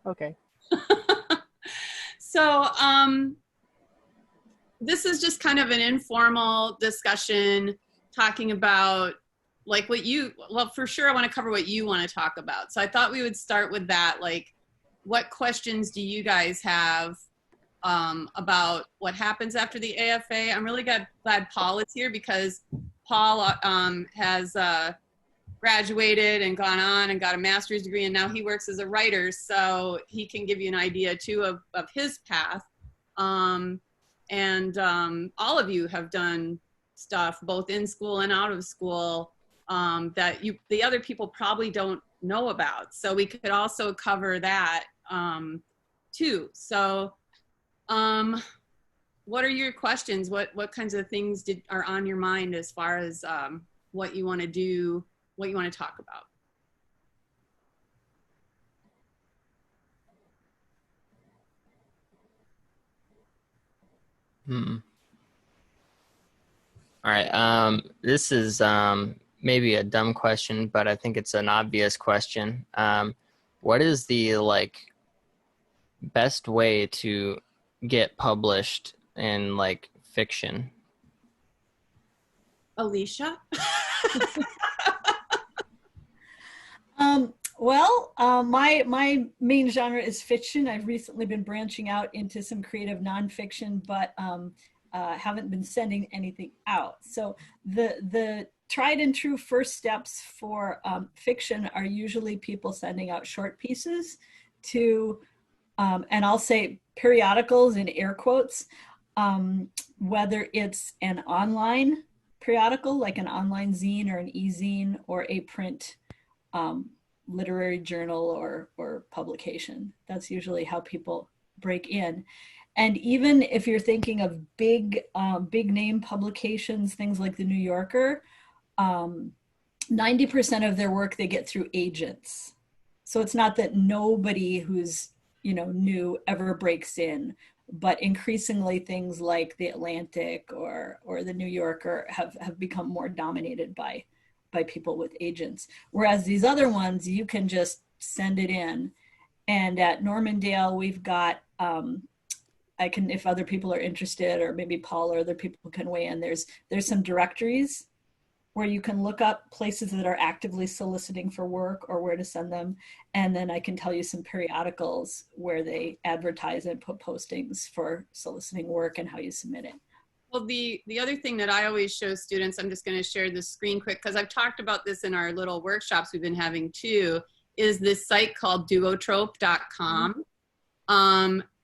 Okay. So this is just kind of an informal discussion talking about like well, for sure I want to cover what you want to talk about. So I thought we would start with that. Like, what questions do you guys have about what happens after the AFA? I'm really glad Paul is here, because Paul has graduated and gone on and got a master's degree, and now he works as a writer, so he can give you an idea too of his path. And all of you have done stuff both in school and out of school that the other people probably don't know about. So we could also cover that too. So what are your questions? What kinds of things are on your mind as far as what you want to do, what you want to talk about? All right. This is maybe a dumb question, but I think it's an obvious question. What is the best way to get published in fiction? Alicia? Well, my main genre is fiction. I've recently been branching out into some creative nonfiction, but haven't been sending anything out. So the tried and true first steps for fiction are usually people sending out short pieces to, and I'll say periodicals in air quotes, whether it's an online periodical, like an online zine or an e-zine, or a print literary journal or publication. That's usually how people break in. And even if you're thinking of big name publications, things like the New Yorker, 90% of their work they get through agents. So it's not that nobody who's new ever breaks in, but increasingly things like the Atlantic or the New Yorker have become more dominated by people with agents. Whereas these other ones, you can just send it in. And at Normandale, we've got, if other people are interested, or maybe Paul or other people can weigh in, there's some directories where you can look up places that are actively soliciting for work or where to send them. And then I can tell you some periodicals where they advertise and put postings for soliciting work and how you submit it. Well, the other thing that I always show students, I'm just going to share the screen quick because I've talked about this in our little workshops we've been having too, is this site called duotrope.com.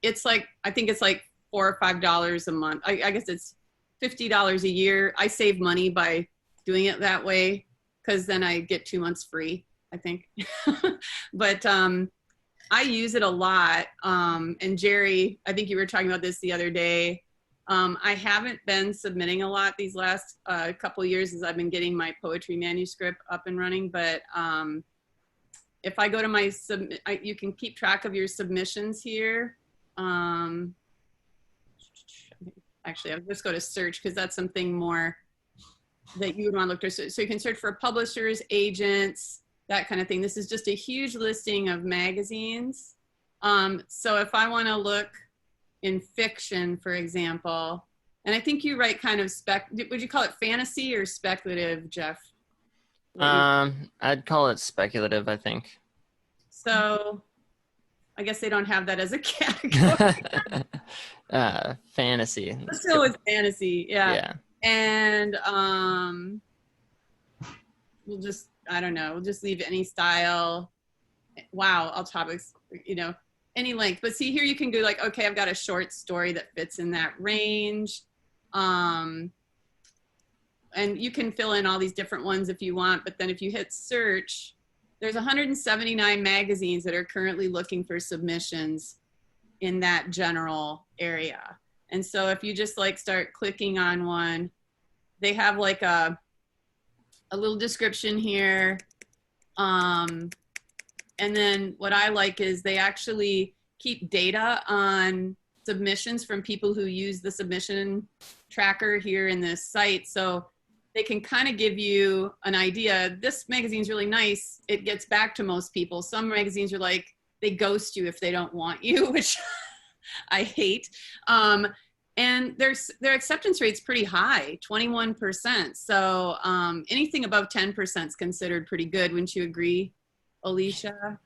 It's I think it's $4 or $5 a month. I guess it's $50 a year. I save money by doing it that way because then I get 2 months free, I think. But I use it a lot. And Jerry, I think you were talking about this the other day. I haven't been submitting a lot these last couple of years as I've been getting my poetry manuscript up and running. But if I go to my you can keep track of your submissions here. Actually, I'll just go to search because that's something more that you would want to look for. So you can search for publishers, agents, that kind of thing. This is just a huge listing of magazines. So if I want to look in fiction, for example, and I think you write kind of would you call it fantasy or speculative, Geoff? I'd call it speculative, I think. So I guess they don't have that as a category. Fantasy. Let's go with fantasy, yeah. And we'll just, I don't know, we'll just leave any style. Wow, all topics, any length. But see here you can go okay, I've got a short story that fits in that range. And you can fill in all these different ones if you want, but then if you hit search, there's 179 magazines that are currently looking for submissions in that general area. And so if you just start clicking on one, they have a little description here. And then what I like is they actually keep data on submissions from people who use the submission tracker here in this site. So they can kind of give you an idea. This magazine's really nice. It gets back to most people. Some magazines are they ghost you if they don't want you, which I hate. And their acceptance rate's pretty high, 21%. So anything above 10% is considered pretty good. Wouldn't you agree, Alicia?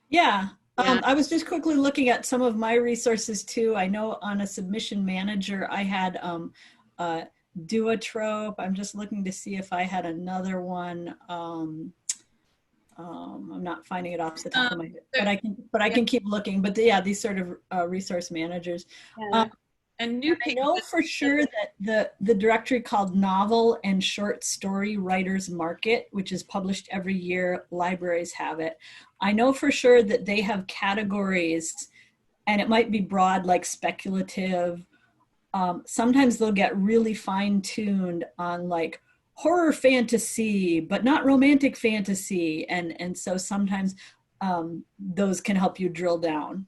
Yeah. I was just quickly looking at some of my resources too. I know on a submission manager, I had Duotrope. I'm just looking to see if I had another one. I'm not finding it off the top of my head, but I can keep looking. But yeah, these sort of resource managers. Yeah. And I know for sure that the directory called Novel and Short Story Writers Market, which is published every year, libraries have it. I know for sure that they have categories, and it might be broad like speculative. Sometimes they'll get really fine-tuned on like horror fantasy, but not romantic fantasy. And so sometimes those can help you drill down.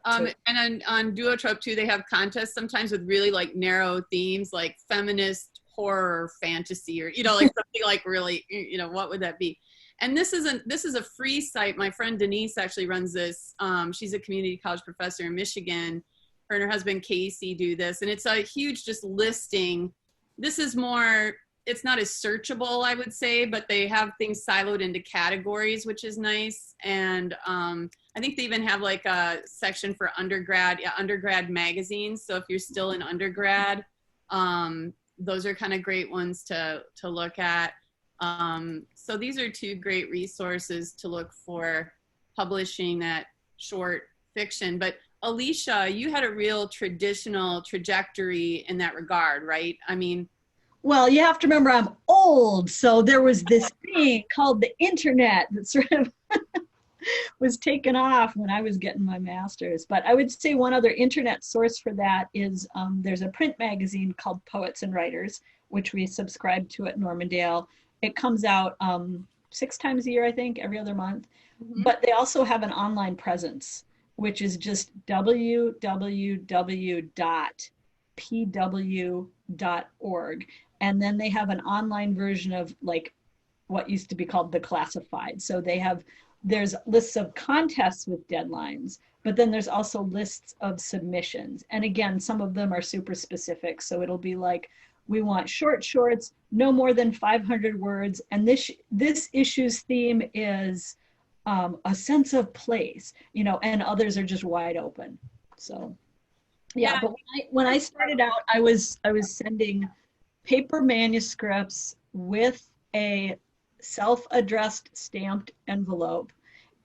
And on Duotrope too, they have contests sometimes with really like narrow themes, like feminist horror fantasy, or like something like really, what would that be? And this is a free site. My friend Denise actually runs this. She's a community college professor in Michigan. Her and her husband Casey do this, and it's a huge just listing. This is more, it's not as searchable, I would say, but they have things siloed into categories, which is nice. And I think they even have like a section for undergrad magazines. So if you're still in undergrad, those are kind of great ones to look at. So these are two great resources to look for publishing that short fiction. But Alicia, you had a real traditional trajectory in that regard, right? I mean, well, you have to remember I'm old, so there was this thing called the internet that sort of was taken off when I was getting my master's. But I would say one other internet source for that is there's a print magazine called Poets and Writers, which we subscribe to at Normandale. It comes out 6 times a year, I think, every other month. Mm-hmm. But they also have an online presence, which is just www.pw.org. And then they have an online version of like what used to be called the classified. So there's lists of contests with deadlines, but then there's also lists of submissions. And again, some of them are super specific. So it'll be like, we want shorts, no more than 500 words. And this issue's theme is a sense of place, and others are just wide open. So yeah, but when I started out, I was sending paper manuscripts with a self-addressed stamped envelope,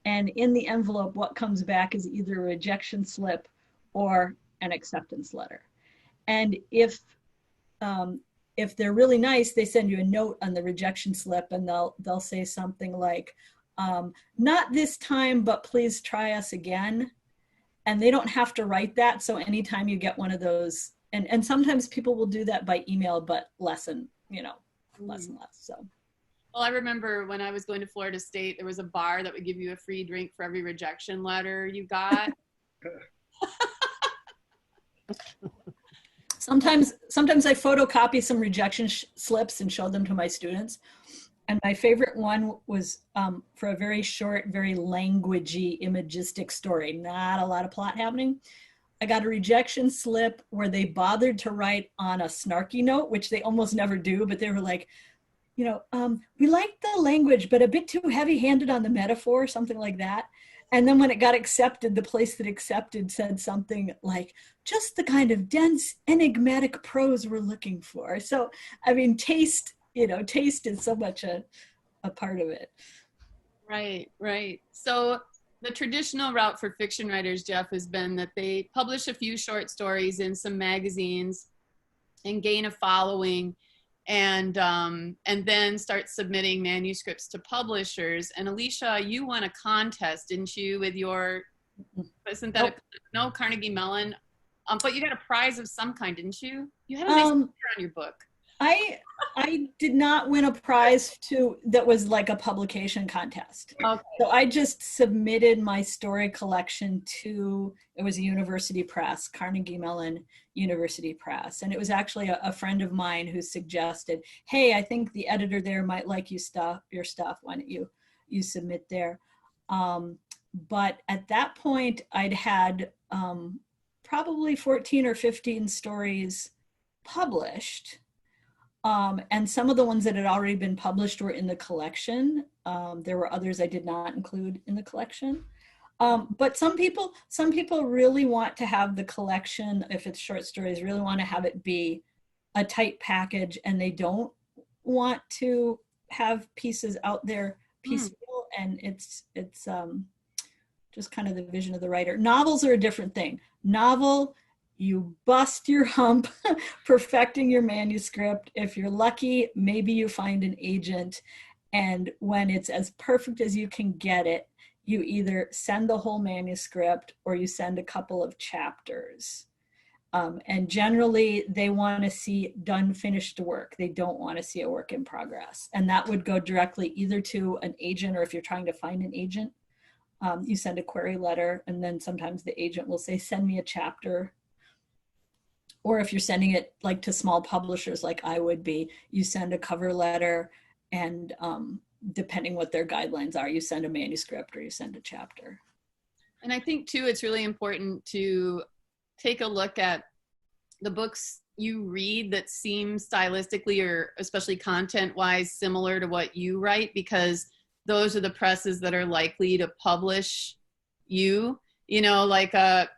and in the envelope what comes back is either a rejection slip or an acceptance letter. And if they're really nice, they send you a note on the rejection slip, and they'll say something like, not this time, but please try us again. And they don't have to write that. So anytime you get one of those, and sometimes people will do that by email, but less and less. So. Well, I remember when I was going to Florida State, there was a bar that would give you a free drink for every rejection letter you got. Sometimes I photocopy some rejection slips and show them to my students. And my favorite one was for a very short, very languagey, imagistic story. Not a lot of plot happening. I got a rejection slip where they bothered to write on a snarky note, which they almost never do, but they were like, we like the language, but a bit too heavy-handed on the metaphor, something like that. And then when it got accepted, the place that accepted said something like, just the kind of dense, enigmatic prose we're looking for. So, I mean, taste is so much a part of it. Right. So the traditional route for fiction writers, Geoff, has been that they publish a few short stories in some magazines and gain a following, and then start submitting manuscripts to publishers. And Alicia, you won a contest, didn't you, with your, isn't that no Carnegie Mellon? But you got a prize of some kind, didn't you? You had a nice picture on your book. I did not win a prize that was like a publication contest. Okay. So I just submitted my story collection to, it was a university press, Carnegie Mellon University Press. And it was actually a friend of mine who suggested, hey, I think the editor there might like your stuff. Why don't you submit there? But at that point, I'd had probably 14 or 15 stories published. And some of the ones that had already been published were in the collection. There were others I did not include in the collection. But some people really want to have the collection, if it's short stories, really want to have it be a tight package, and they don't want to have pieces out there piecemeal. And it's just kind of the vision of the writer. Novels are a different thing. Novel, you bust your hump perfecting your manuscript. If you're lucky, maybe you find an agent. And when it's as perfect as you can get it, you either send the whole manuscript or you send a couple of chapters. And generally, they want to see done, finished work. They don't want to see a work in progress. And that would go directly either to an agent, or if you're trying to find an agent, you send a query letter, and then sometimes the agent will say, send me a chapter. Or if you're sending it like to small publishers like I would be, you send a cover letter, and depending what their guidelines are, you send a manuscript or you send a chapter. And I think too, it's really important to take a look at the books you read that seem stylistically or especially content-wise similar to what you write, because those are the presses that are likely to publish you. You know, like a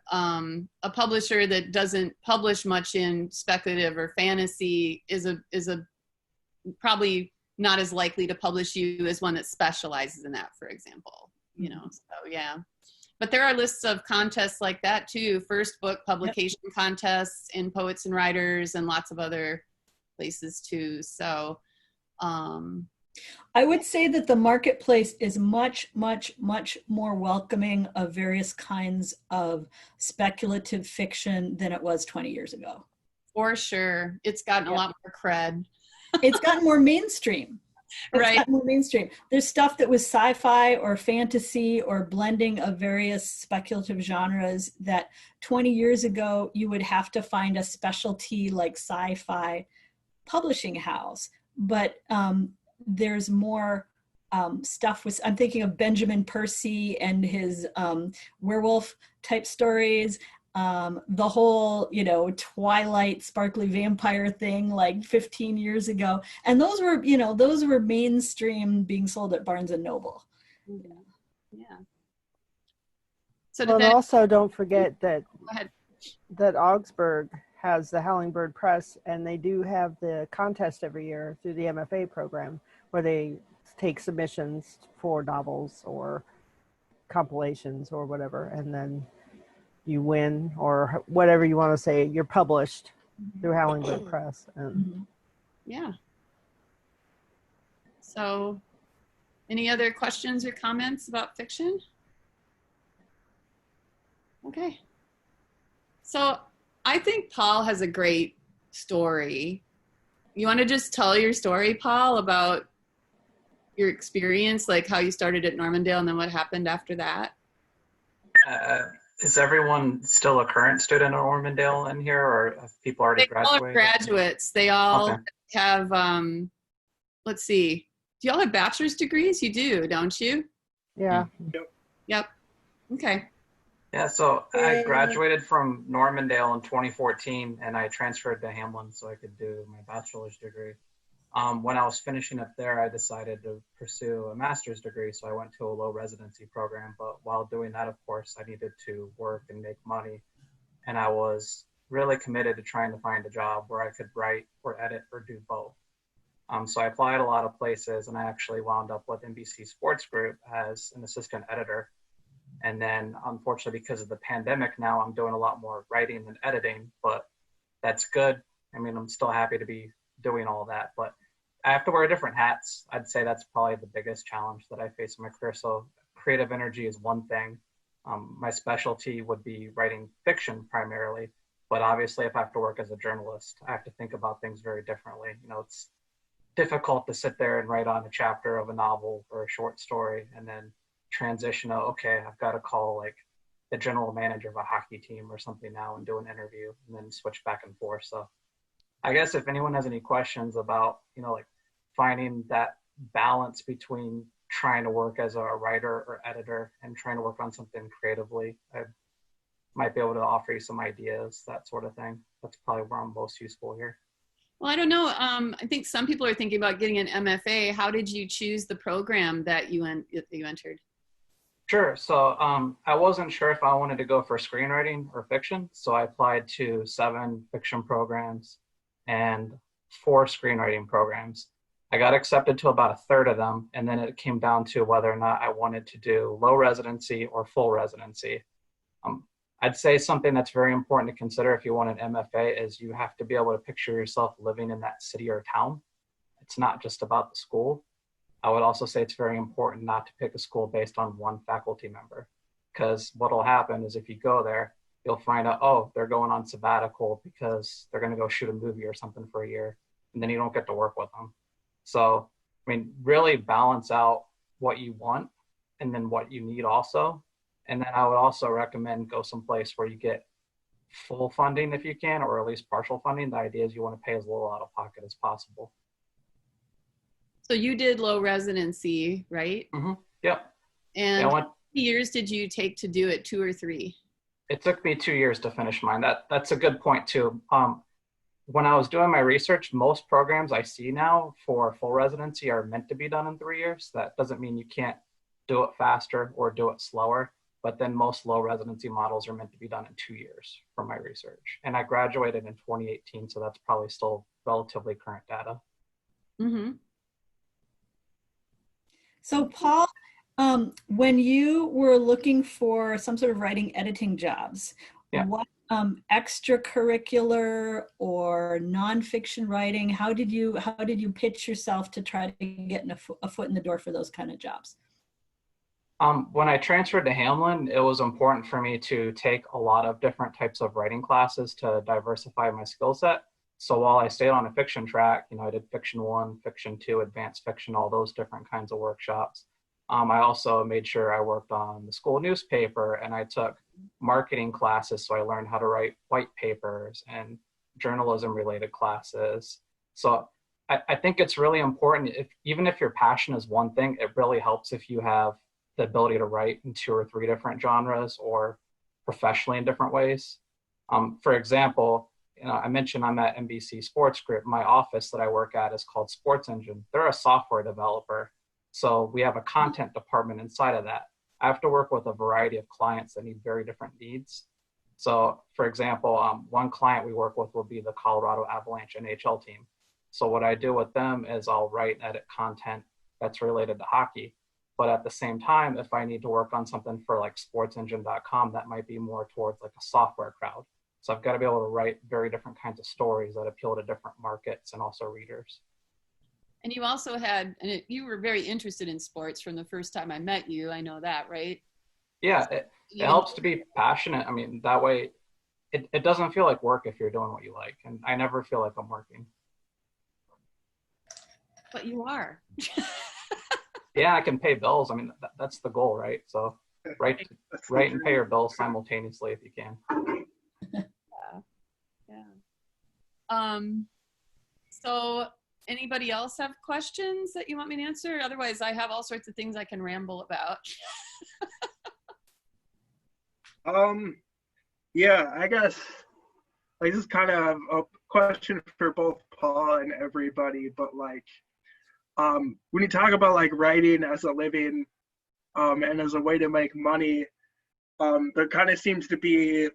publisher that doesn't publish much in speculative or fantasy is probably not as likely to publish you as one that specializes in that, for example. You know, so yeah. But there are lists of contests like that too, first book publication contests in Poets and Writers and lots of other places too. So I would say that the marketplace is much, much, much more welcoming of various kinds of speculative fiction than it was 20 years ago. For sure. It's gotten a lot more cred. It's gotten more mainstream. Right. Gotten more mainstream. There's stuff that was sci-fi or fantasy or blending of various speculative genres that 20 years ago, you would have to find a specialty like sci-fi publishing house. But there's more stuff with, I'm thinking of Benjamin Percy and his werewolf type stories, the whole, you know, Twilight sparkly vampire thing like 15 years ago. And those were, you know, those were mainstream, being sold at Barnes and Noble. Yeah. So well, and also don't forget that Augsburg has the Howling Bird Press, and they do have the contest every year through the MFA program where they take submissions for novels or compilations or whatever, and then you win, or whatever you want to say, you're published through Howling Bird Press. And yeah. So any other questions or comments about fiction? Okay. So I think Paul has a great story. You want to just tell your story, Paul, about your experience, like how you started at Normandale and then what happened after that? Is everyone still a current student at Normandale in here, or have people already graduated? All are graduates. They all have, let's see, do y'all have bachelor's degrees? You do, don't you? Yeah. Yep. Okay. Yeah, so I graduated from Normandale in 2014, and I transferred to Hamlin so I could do my bachelor's degree. When I was finishing up there, I decided to pursue a master's degree, so I went to a low residency program. But while doing that, of course, I needed to work and make money, and I was really committed to trying to find a job where I could write or edit or do both. So I applied a lot of places, and I actually wound up with NBC Sports Group as an assistant editor. And then, unfortunately, because of the pandemic, now I'm doing a lot more writing than editing, but that's good. I mean, I'm still happy to be doing all that, but I have to wear different hats. I'd say that's probably the biggest challenge that I face in my career. So creative energy is one thing. My specialty would be writing fiction primarily, but obviously if I have to work as a journalist, I have to think about things very differently. You know, it's difficult to sit there and write on a chapter of a novel or a short story and then transition to, okay, I've got to call like the general manager of a hockey team or something now and do an interview and then switch back and forth. So I guess if anyone has any questions about, you know, like finding that balance between trying to work as a writer or editor and trying to work on something creatively, I might be able to offer you some ideas, that sort of thing. That's probably where I'm most useful here. Well, I don't know. I think some people are thinking about getting an MFA. How did you choose the program that you entered? Sure. So I wasn't sure if I wanted to go for screenwriting or fiction. So I applied to 7 fiction programs and 4 screenwriting programs. I got accepted to about a third of them. And then it came down to whether or not I wanted to do low residency or full residency. I'd say something that's very important to consider if you want an MFA is you have to be able to picture yourself living in that city or town. It's not just about the school. I would also say it's very important not to pick a school based on one faculty member, because what will happen is if you go there, you'll find out, oh, they're going on sabbatical because they're going to go shoot a movie or something for a year, and then you don't get to work with them. So, I mean, really balance out what you want and then what you need also. And then I would also recommend go someplace where you get full funding if you can, or at least partial funding. The idea is you want to pay as little out of pocket as possible. So you did low residency, right? Mm-hmm. Yep. And how many years did you take to do it, 2 or 3? It took me 2 years to finish mine. That's a good point too. When I was doing my research, most programs I see now for full residency are meant to be done in 3 years. That doesn't mean you can't do it faster or do it slower. But then most low residency models are meant to be done in 2 years from my research. And I graduated in 2018, so that's probably still relatively current data. Mm-hmm. So Paul, when you were looking for some sort of writing editing jobs, yeah. What extracurricular or nonfiction writing, how did you pitch yourself to try to get a foot in the door for those kind of jobs? When I transferred to Hamlin, it was important for me to take a lot of different types of writing classes to diversify my skill set. So while I stayed on a fiction track, I did fiction 1, fiction 2, advanced fiction, all those different kinds of workshops. I also made sure I worked on the school newspaper, and I took marketing classes. So I learned how to write white papers and journalism related classes. So I think it's really important, even if your passion is one thing, it really helps if you have the ability to write in 2 or 3 different genres or professionally in different ways. For example, I mentioned I'm at NBC Sports Group. My office that I work at is called Sports Engine. They're a software developer. So we have a content department inside of that. I have to work with a variety of clients that need very different needs. So for example, one client we work with will be the Colorado Avalanche NHL team. So what I do with them is I'll write and edit content that's related to hockey. But at the same time, if I need to work on something for like sportsengine.com, that might be more towards like a software crowd. So I've got to be able to write very different kinds of stories that appeal to different markets and also readers. And you also you were very interested in sports from the first time I met you. I know that, right? Yeah, it helps to be passionate. I mean, that way it doesn't feel like work if you're doing what you like. And I never feel like I'm working. But you are. Yeah, I can pay bills. I mean, that's the goal, right? So write and pay your bills simultaneously if you can. Yeah. So anybody else have questions that you want me to answer? Otherwise, I have all sorts of things I can ramble about. Yeah, I guess like this is kind of a question for both Paul and everybody, but like, when you talk about like writing as a living and as a way to make money, there kind of seems to be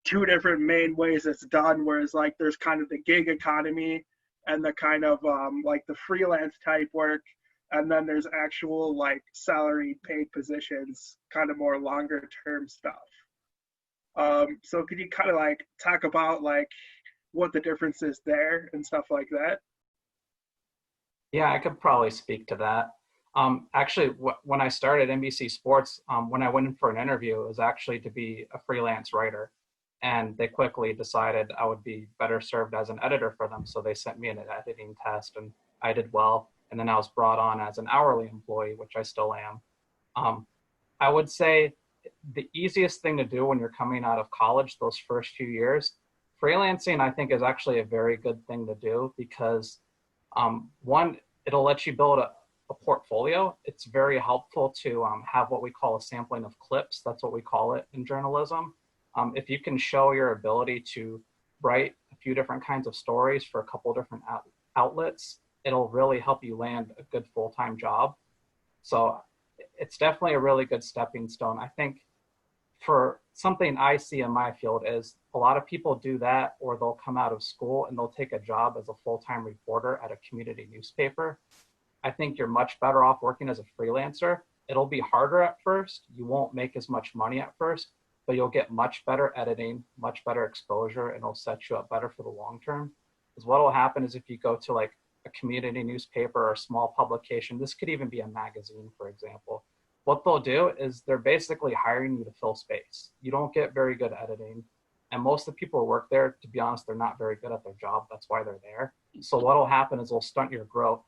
2 different main ways it's done, whereas like there's kind of the gig economy and the kind of like the freelance type work, and then there's actual like salaried paid positions, kind of more longer term stuff. So could you kind of like talk about like what the difference is there and stuff like that? Yeah, I could probably speak to that. Actually, when I started NBC Sports, when I went in for an interview, it was actually to be a freelance writer. And they quickly decided I would be better served as an editor for them. So they sent me an editing test and I did well. And then I was brought on as an hourly employee, which I still am. I would say the easiest thing to do when you're coming out of college, those first few years, freelancing, I think, is actually a very good thing to do because one, it'll let you build a portfolio, it's very helpful to have what we call a sampling of clips. That's what we call it in journalism. If you can show your ability to write a few different kinds of stories for a couple different outlets, it'll really help you land a good full-time job. So it's definitely a really good stepping stone. I think for something I see in my field is a lot of people do that, or they'll come out of school and they'll take a job as a full-time reporter at a community newspaper. I think you're much better off working as a freelancer. It'll be harder at first. You won't make as much money at first, but you'll get much better editing, much better exposure, and it'll set you up better for the long term. Because what will happen is if you go to like a community newspaper or a small publication, this could even be a magazine, for example, what they'll do is they're basically hiring you to fill space. You don't get very good editing. And most of the people who work there, to be honest, they're not very good at their job. That's why they're there. So what will happen is they'll stunt your growth.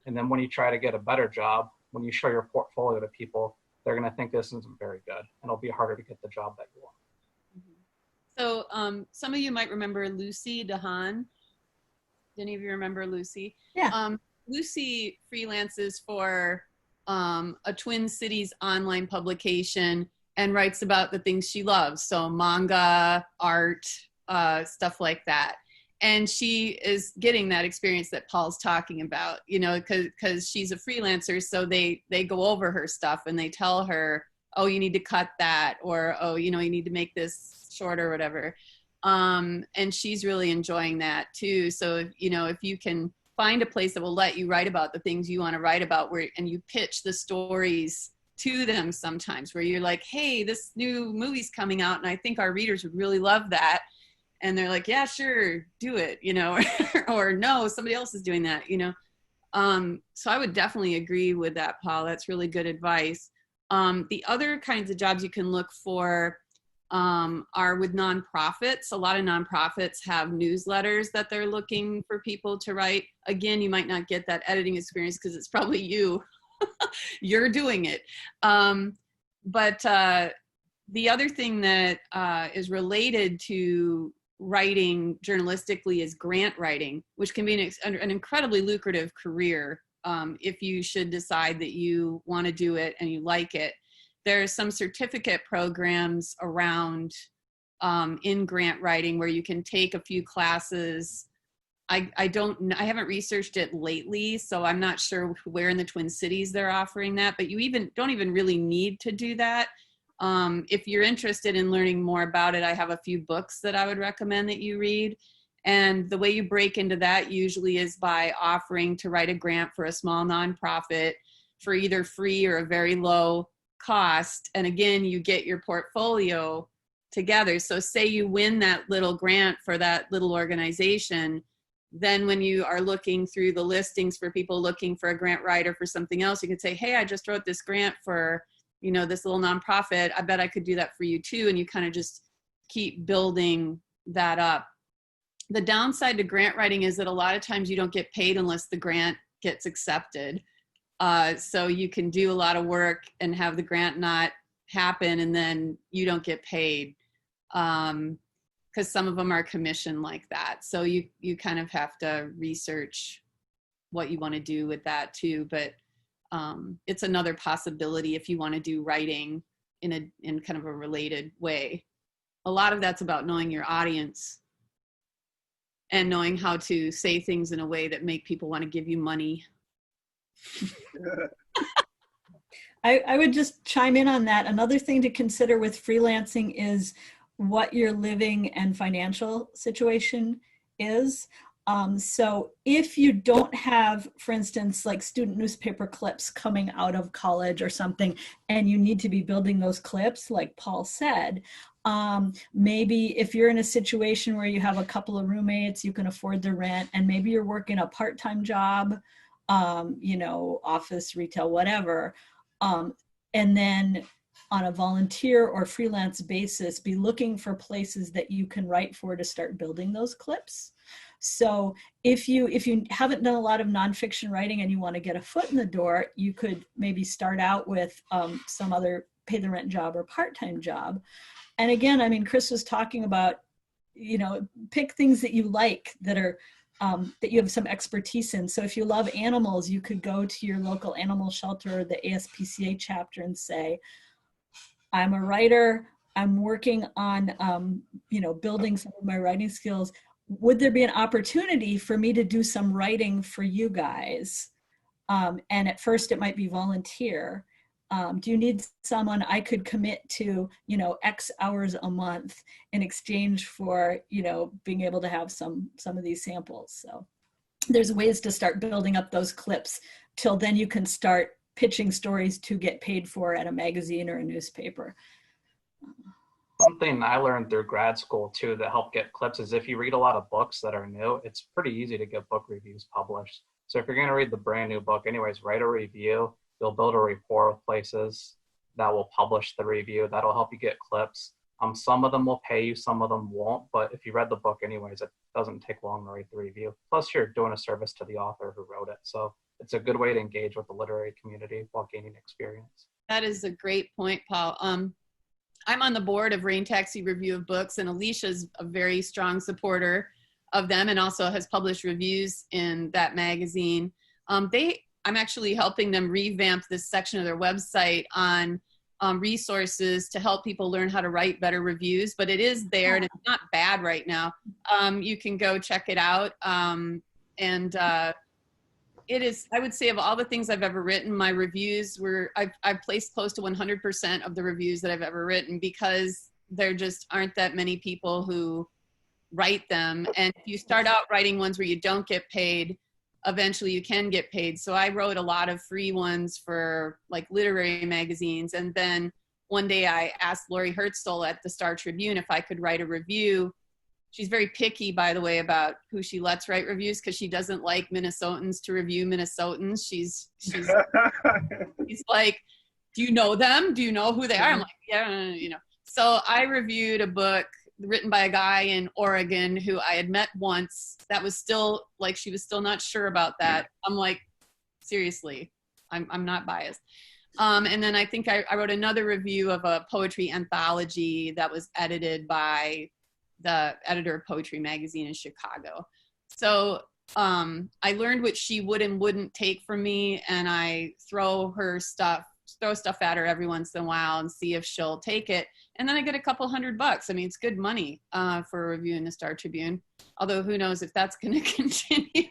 And then when you try to get a better job, when you show your portfolio to people, they're going to think this isn't very good. And it'll be harder to get the job that you want. So some of you might remember Lucy DeHaan. Do any of you remember Lucy? Yeah. Lucy freelances for a Twin Cities online publication and writes about the things she loves. So manga, art, stuff like that. And she is getting that experience that Paul's talking about, you know, because she's a freelancer. So they go over her stuff and they tell her, oh, you need to cut that, or, oh, you know, you need to make this shorter or whatever. And she's really enjoying that too. So, you know, if you can find a place that will let you write about the things you want to write about, and you pitch the stories to them sometimes, where you're like, hey, this new movie's coming out and I think our readers would really love that. And they're like, yeah, sure, do it, you know, or no, somebody else is doing that, you know. So I would definitely agree with that, Paul. That's really good advice. The other kinds of jobs you can look for are with nonprofits. A lot of nonprofits have newsletters that they're looking for people to write. Again, you might not get that editing experience because it's probably you. You're doing it. But the other thing that is related to writing journalistically is grant writing, which can be an incredibly lucrative career if you should decide that you want to do it and you like it. There's some certificate programs around in grant writing where you can take a few classes. I haven't researched it lately, so I'm not sure where in the Twin Cities they're offering that, but you don't even really need to do that. If you're interested in learning more about it, I have a few books that I would recommend that you read. And the way you break into that usually is by offering to write a grant for a small nonprofit for either free or a very low cost. And again, you get your portfolio together. So say you win that little grant for that little organization, then when you are looking through the listings for people looking for a grant writer for something else, you can say, hey, I just wrote this grant for, you know, this little nonprofit. I bet I could do that for you too. And you kind of just keep building that up. The downside to grant writing is that a lot of times you don't get paid unless the grant gets accepted. So you can do a lot of work and have the grant not happen and then you don't get paid. Because some of them are commissioned like that. So you kind of have to research what you want to do with that too. But it's another possibility if you want to do writing in kind of a related way. A lot of that's about knowing your audience and knowing how to say things in a way that make people want to give you money. I would just chime in on that. Another thing to consider with freelancing is what your living and financial situation is. So if you don't have, for instance, like student newspaper clips coming out of college or something, and you need to be building those clips, like Paul said, maybe if you're in a situation where you have a couple of roommates, you can afford the rent, and maybe you're working a part-time job, you know, office, retail, whatever, and then on a volunteer or freelance basis, be looking for places that you can write for to start building those clips. So if you haven't done a lot of nonfiction writing and you want to get a foot in the door, you could maybe start out with some other pay the rent job or part-time job. And again, I mean, Kris was talking about, you know, pick things that you like that are that you have some expertise in. So if you love animals, you could go to your local animal shelter or the ASPCA chapter and say, I'm a writer, I'm working on, building some of my writing skills. Would there be an opportunity for me to do some writing for you guys? And at first it might be volunteer. Do you need someone I could commit to, X hours a month in exchange for, being able to have some of these samples? So there's ways to start building up those clips. Till then you can start pitching stories to get paid for at a magazine or a newspaper. Something I learned through grad school too that helped get clips is if you read a lot of books that are new, it's pretty easy to get book reviews published. So if you're going to read the brand new book anyways, write a review. You'll build a rapport with places that will publish the review. That'll help you get clips. Some of them will pay you, some of them won't. But if you read the book anyways, it doesn't take long to write the review. Plus you're doing a service to the author who wrote it. So it's a good way to engage with the literary community while gaining experience. That is a great point, Paul. I'm on the board of Rain Taxi Review of Books, and Alicia's a very strong supporter of them and also has published reviews in that magazine. I'm actually helping them revamp this section of their website on resources to help people learn how to write better reviews, but it is there and it's not bad right now. You can go check it out. It is, I would say, of all the things I've ever written, my reviews I've placed close to 100% of the reviews that I've ever written because there just aren't that many people who write them. And if you start out writing ones where you don't get paid, eventually you can get paid. So I wrote a lot of free ones for like literary magazines. And then one day I asked Lori Hertzl at the Star Tribune if I could write a review. She's very picky, by the way, about who she lets write reviews because she doesn't like Minnesotans to review Minnesotans. She's like, do you know them? Do you know who they are? I'm like, yeah, So I reviewed a book written by a guy in Oregon who I had met once. That was still like, she was still not sure about that. I'm like, seriously, I'm not biased. And then I think I wrote another review of a poetry anthology that was edited by the editor of Poetry Magazine in Chicago. So I learned what she would and wouldn't take from me, and I throw stuff at her every once in a while and see if she'll take it. And then I get a couple $100. I mean, it's good money for a review in the Star Tribune. Although who knows if that's going to continue,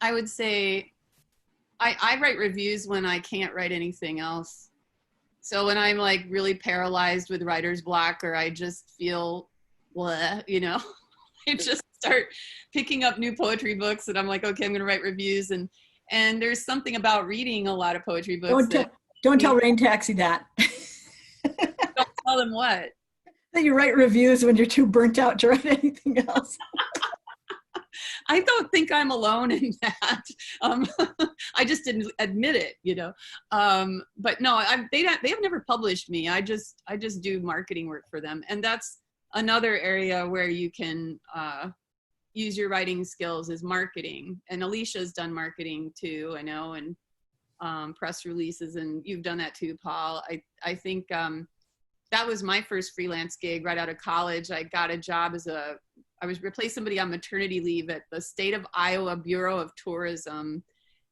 I would say I write reviews when I can't write anything else. So when I'm like really paralyzed with writer's block, or I just feel, I just start picking up new poetry books and I'm like, okay, I'm going to write reviews. And there's something about reading a lot of poetry books. Don't tell Rain Taxi that. Don't tell them what? That you write reviews when you're too burnt out to write anything else. I don't think I'm alone in that. I just didn't admit it, But no, they have never published me. I just do marketing work for them, and that's another area where you can use your writing skills is marketing. And Alicia's done marketing too, I know, and press releases, and you've done that too, Paul. I think that was my first freelance gig right out of college. I got a job I was replacing somebody on maternity leave at the State of Iowa Bureau of Tourism.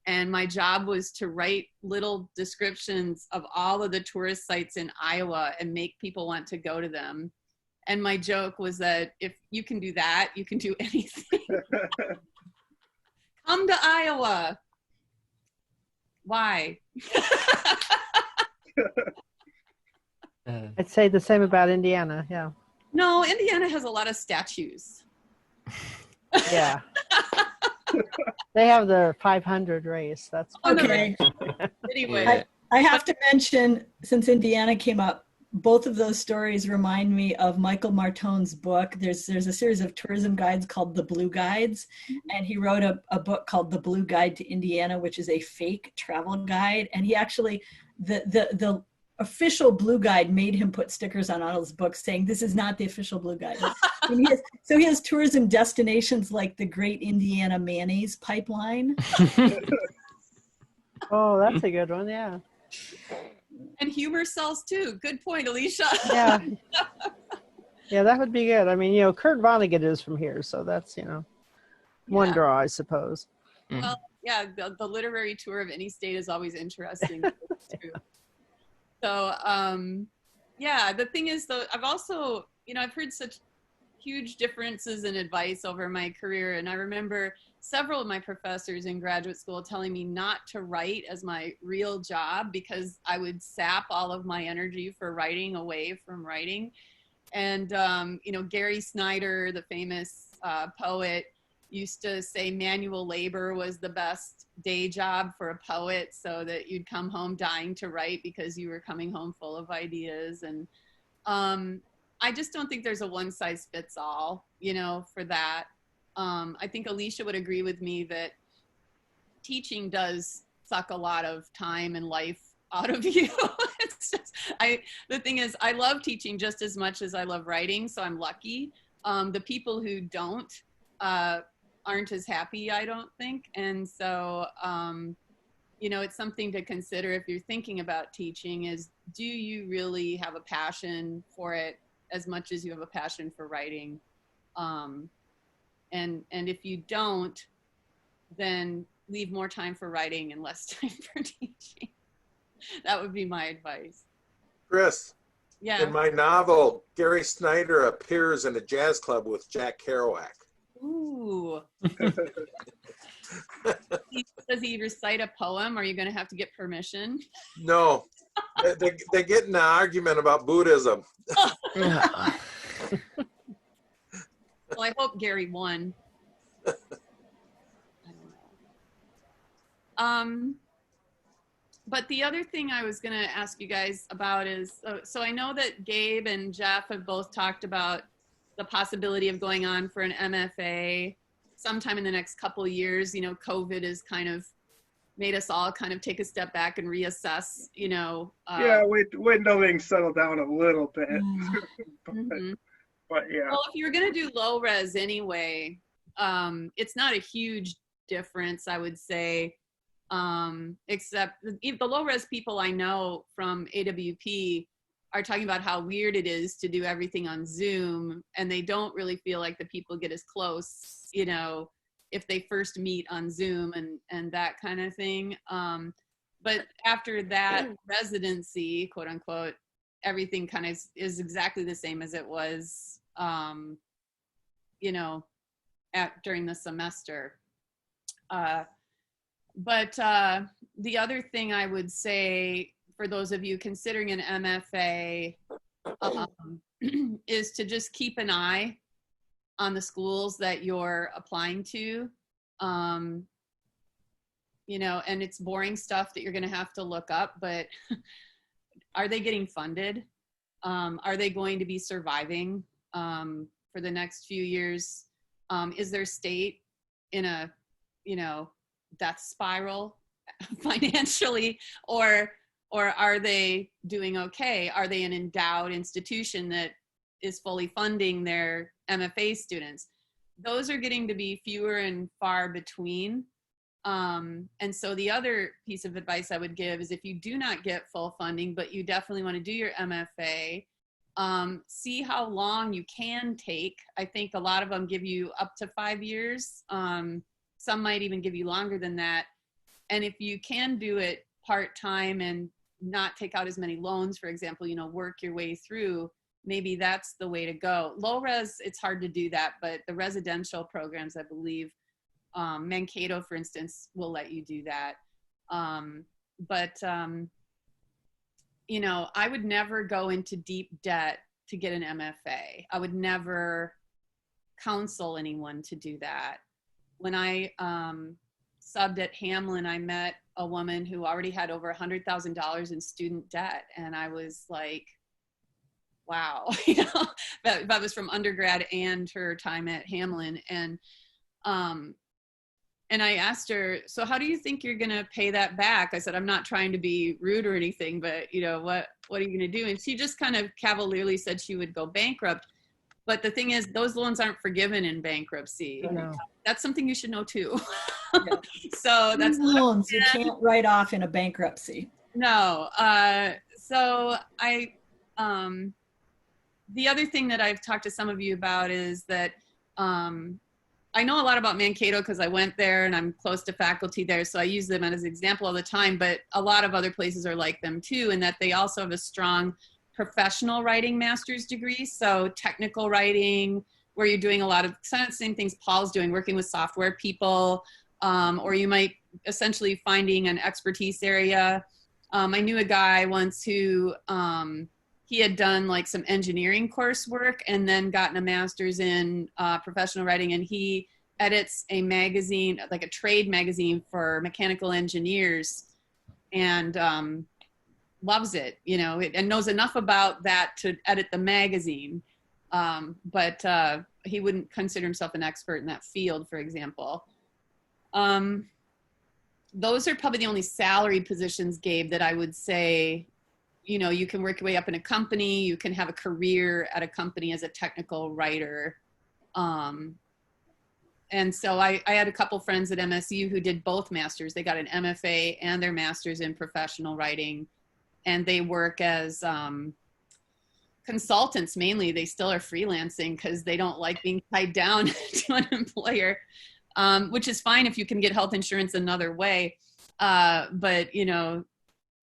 And my job was to write little descriptions of all of the tourist sites in Iowa and make people want to go to them. And my joke was that if you can do that, you can do anything. Come to Iowa. Why? I'd say the same about Indiana. Yeah. No, Indiana has a lot of statues. Yeah. They have the 500 race. That's okay. Anyway, I have to mention, since Indiana came up, both of those stories remind me of Michael Martone's book. There's a series of tourism guides called The Blue Guides, and he wrote a book called The Blue Guide to Indiana, which is a fake travel guide. And he actually, the official Blue Guide made him put stickers on all his books saying, this is not the official Blue Guide. So he has tourism destinations like the Great Indiana Mayonnaise Pipeline. Oh, that's a good one, yeah. And humor sells too. Good point, Alicia. Yeah. Yeah, that would be good. I mean, Kurt Vonnegut is from here, so that's, one Yeah. draw, I suppose. Well, yeah, the literary tour of any state is always interesting too. So, yeah, the thing is though, I've also, I've heard such huge differences in advice over my career. And I remember several of my professors in graduate school telling me not to write as my real job because I would sap all of my energy for writing away from writing. And, Gary Snyder, the famous poet, used to say manual labor was the best day job for a poet, so that you'd come home dying to write because you were coming home full of ideas. And I just don't think there's a one size fits all, for that. I think Alicia would agree with me that teaching does suck a lot of time and life out of you. It's just, the thing is, I love teaching just as much as I love writing, so I'm lucky. The people who don't aren't as happy, I don't think. And so, it's something to consider if you're thinking about teaching is, do you really have a passion for it as much as you have a passion for writing? And if you don't, then leave more time for writing and less time for teaching. That would be my advice. Kris, yeah. In my novel, Gary Snyder appears in a jazz club with Jack Kerouac. Ooh. Does he recite a poem? Are you going to have to get permission? No, they get in an argument about Buddhism. Well, I hope Gary won. I don't know. But the other thing I was going to ask you guys about is, so I know that Gabe and Geoff have both talked about the possibility of going on for an MFA sometime in the next couple of years. COVID has kind of made us all kind of take a step back and reassess, when things settle down a little bit. But yeah. Well, if you're going to do low res anyway, it's not a huge difference, I would say, except the low res people I know from AWP are talking about how weird it is to do everything on Zoom, and they don't really feel like the people get as close, if they first meet on Zoom and that kind of thing. But after that residency, quote unquote, everything kind of is exactly the same as it was, during the semester. But the other thing I would say for those of you considering an MFA is to just keep an eye on the schools that you're applying to. And it's boring stuff that you're going to have to look up, but are they getting funded? Are they going to be surviving for the next few years? Is their state in a, death spiral financially, or are they doing okay? Are they an endowed institution that is fully funding their MFA students? Those are getting to be fewer and far between. And so the other piece of advice I would give is, if you do not get full funding, but you definitely want to do your MFA, see how long you can take. I think a lot of them give you up to 5 years. Some might even give you longer than that. And if you can do it part-time and not take out as many loans, for example, work your way through, maybe that's the way to go. Low res, it's hard to do that, but the residential programs, I believe, Mankato, for instance, will let you do that. I would never go into deep debt to get an MFA. I would never counsel anyone to do that. When I subbed at Hamlin, I met a woman who already had over $100,000 in student debt. And I was like, wow, that was from undergrad and her time at Hamlin. And I asked her, so how do you think you're going to pay that back? I said, I'm not trying to be rude or anything, but what are you going to do? And she just kind of cavalierly said she would go bankrupt. But the thing is, those loans aren't forgiven in bankruptcy. No. That's something you should know too. Yeah. So that's loans you can't write off in a bankruptcy. No. So I, the other thing that I've talked to some of you about is that I know a lot about Mankato because I went there and I'm close to faculty there, so I use them as an example all the time, but a lot of other places are like them too, in that they also have a strong professional writing master's degree. So technical writing, where you're doing a lot of kind of the same things Paul's doing, working with software people, or you might essentially finding an expertise area. I knew a guy once who he had done like some engineering coursework and then gotten a master's in professional writing, and he edits a magazine, like a trade magazine for mechanical engineers, and loves it, you know, and knows enough about that to edit the magazine. But he wouldn't consider himself an expert in that field, for example. Those are probably the only salary positions, Gabe, that I would say, you know, you can work your way up in a company, you can have a career at a company as a technical writer. And so I had a couple friends at MSU who did both masters. They got an MFA and their master's in professional writing, and they work as consultants mainly. They still are freelancing because they don't like being tied down to an employer, which is fine if you can get health insurance another way. But, you know,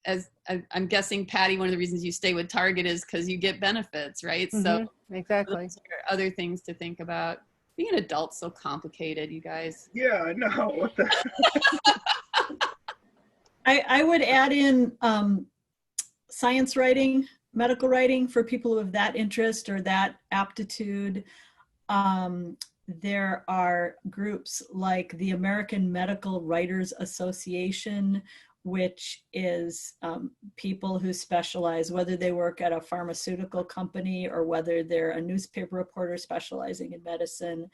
as I'm guessing, Patti, one of the reasons you stay with Target is because you get benefits, right? Mm-hmm. So exactly. those are other things to think about. Being an adult's so complicated, you guys. Yeah, I know. What the? I would add in science writing, medical writing for people who have that interest or that aptitude. There are groups like the American Medical Writers Association, which is people who specialize, whether they work at a pharmaceutical company or whether they're a newspaper reporter specializing in medicine.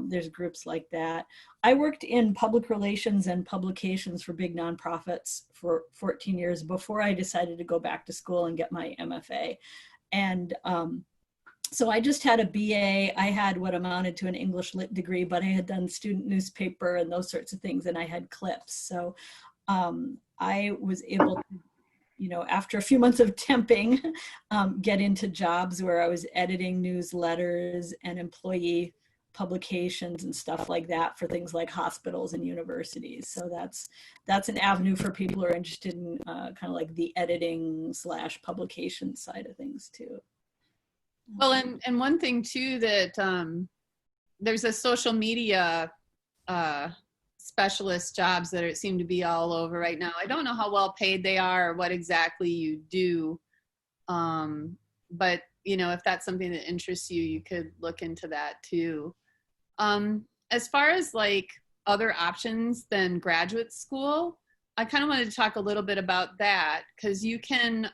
There's groups like that. I worked in public relations and publications for big nonprofits for 14 years before I decided to go back to school and get my MFA. And so I just had a BA. I had what amounted to an English lit degree, but I had done student newspaper and those sorts of things, and I had clips. So I was able to, you know, after a few months of temping, get into jobs where I was editing newsletters and employee publications and stuff like that for things like hospitals and universities. So that's an avenue for people who are interested in kind of like the editing / publication side of things too. Well, and one thing too that there's a social media specialist jobs that seem to be all over right now. I don't know how well paid they are or what exactly you do, but you know, if that's something that interests you, you could look into that too. As far as like other options than graduate school, I kind of wanted to talk a little bit about that, because you can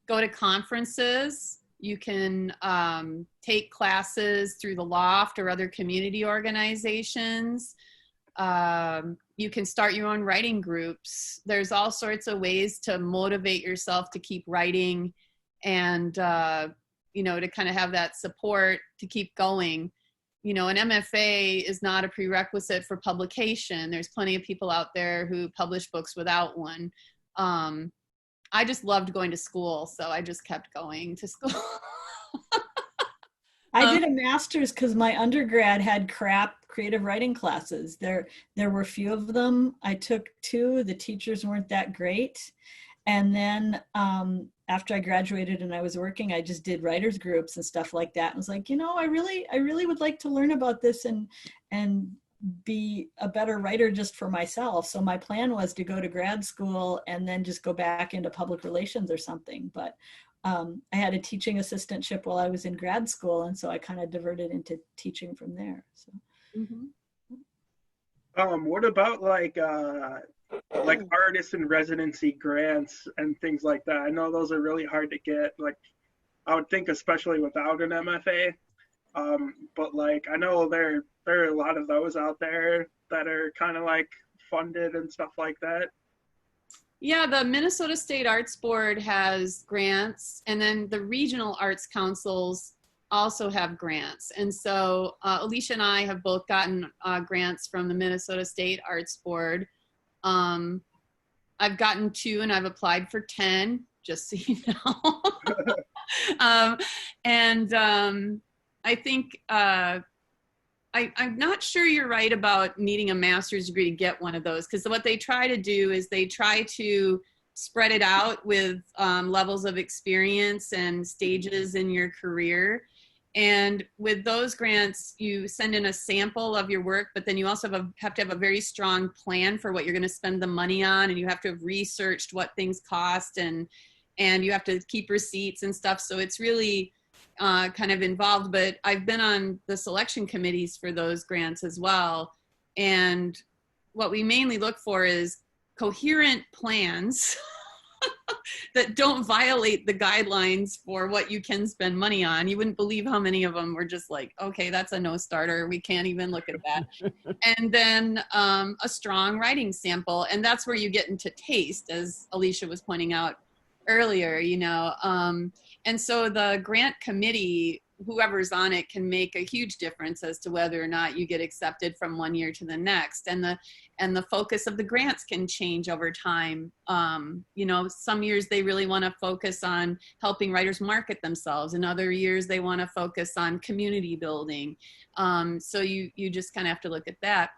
go to conferences. You can take classes through the Loft or other community organizations. You can start your own writing groups. There's all sorts of ways to motivate yourself to keep writing and, you know, to kind of have that support to keep going. You know, an MFA is not a prerequisite for publication. There's plenty of people out there who publish books without one. I just loved going to school, so I just kept going to school. I did a master's because my undergrad had crap creative writing classes. There were few of them. I took 2. The teachers weren't that great. And then after I graduated and I was working, I just did writers groups and stuff like that. And I was like, you know, I really would like to learn about this and be a better writer just for myself. So my plan was to go to grad school and then just go back into public relations or something. But I had a teaching assistantship while I was in grad school, and so I kind of diverted into teaching from there. So, what about like artist in residency grants and things like that? I know those are really hard to get. Like, I would think, especially without an MFA. But like, I know there are a lot of those out there that are kind of like funded and stuff like that. Yeah, the Minnesota State Arts Board has grants, and then the regional arts councils also have grants. And so Alicia and I have both gotten grants from the Minnesota State Arts Board. I've gotten 2 and I've applied for 10, just so you know. And I think, I'm not sure you're right about needing a master's degree to get one of those, because what they try to do is they try to spread it out with levels of experience and stages in your career. And with those grants, you send in a sample of your work, but then you also have to have a very strong plan for what you're going to spend the money on, and you have to have researched what things cost, and you have to keep receipts and stuff. So it's really kind of involved, but I've been on the selection committees for those grants as well. And what we mainly look for is coherent plans that don't violate the guidelines for what you can spend money on. You wouldn't believe how many of them were just like, okay, that's a no starter. We can't even look at that. And then a strong writing sample. And that's where you get into taste, as Alicia was pointing out earlier, you know. And so the grant committee, whoever's on it, can make a huge difference as to whether or not you get accepted from one year to the next. And the focus of the grants can change over time. You know, some years they really want to focus on helping writers market themselves. In other years, they want to focus on community building. So you just kind of have to look at that.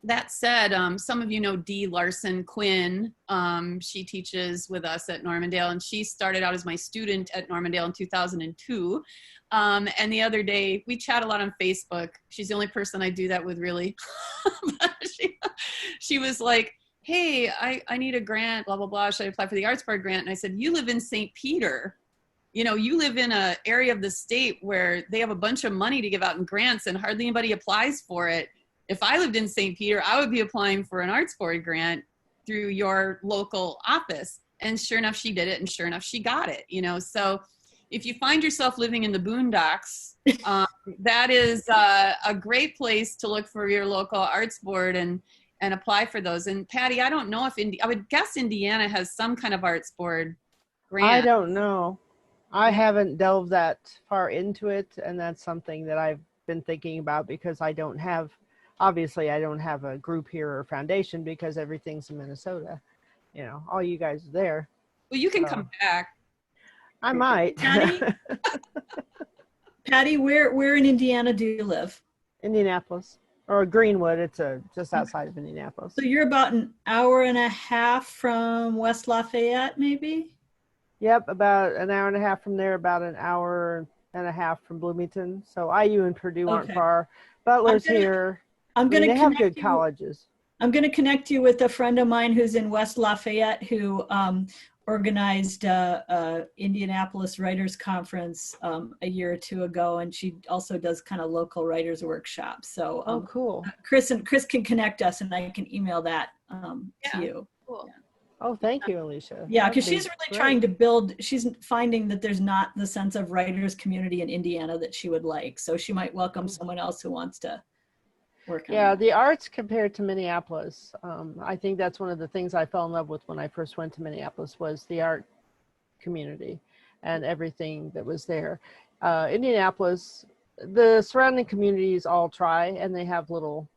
That said, some of you know Dee Larson Quinn. She teaches with us at Normandale, and she started out as my student at Normandale in 2002. And the other day, we chat a lot on Facebook. She's the only person I do that with, really. She was like, hey, I need a grant, blah, blah, blah. Should I apply for the Arts Board grant? And I said, you live in St. Peter. You know, you live in an area of the state where they have a bunch of money to give out in grants and hardly anybody applies for it. If I lived in St. Peter, I would be applying for an Arts Board grant through your local office. And sure enough, she did it. And sure enough, she got it, you know. So if you find yourself living in the boondocks, that is a great place to look for your local Arts Board and apply for those. And Patti, I don't know if I would guess Indiana has some kind of Arts Board grant. I don't know. I haven't delved that far into it, and that's something that I've been thinking about, because obviously I don't have a group here or foundation because everything's in Minnesota. You know, all you guys are there. Well, you can come back. I might. Patti, where in Indiana do you live? Indianapolis, or Greenwood. It's just outside of Indianapolis. So you're about an hour and a half from West Lafayette, maybe? Yep, about an hour and a half from there, about an hour and a half from Bloomington. So IU and Purdue aren't far. Butler's here. They have good colleges. I'm going to connect you with a friend of mine who's in West Lafayette who organized Indianapolis Writers Conference a year or two ago, and she also does kind of local writers workshops. So cool. Kris can connect us, and I can email that to you. Cool. Yeah. Oh, thank you, Alicia. Yeah, because she's really trying to build, she's finding that there's not the sense of writers community in Indiana that she would like. So she might welcome someone else who wants to work on that. The arts compared to Minneapolis, I think that's one of the things I fell in love with when I first went to Minneapolis, was the art community and everything that was there. Indianapolis, the surrounding communities all try, and they have little,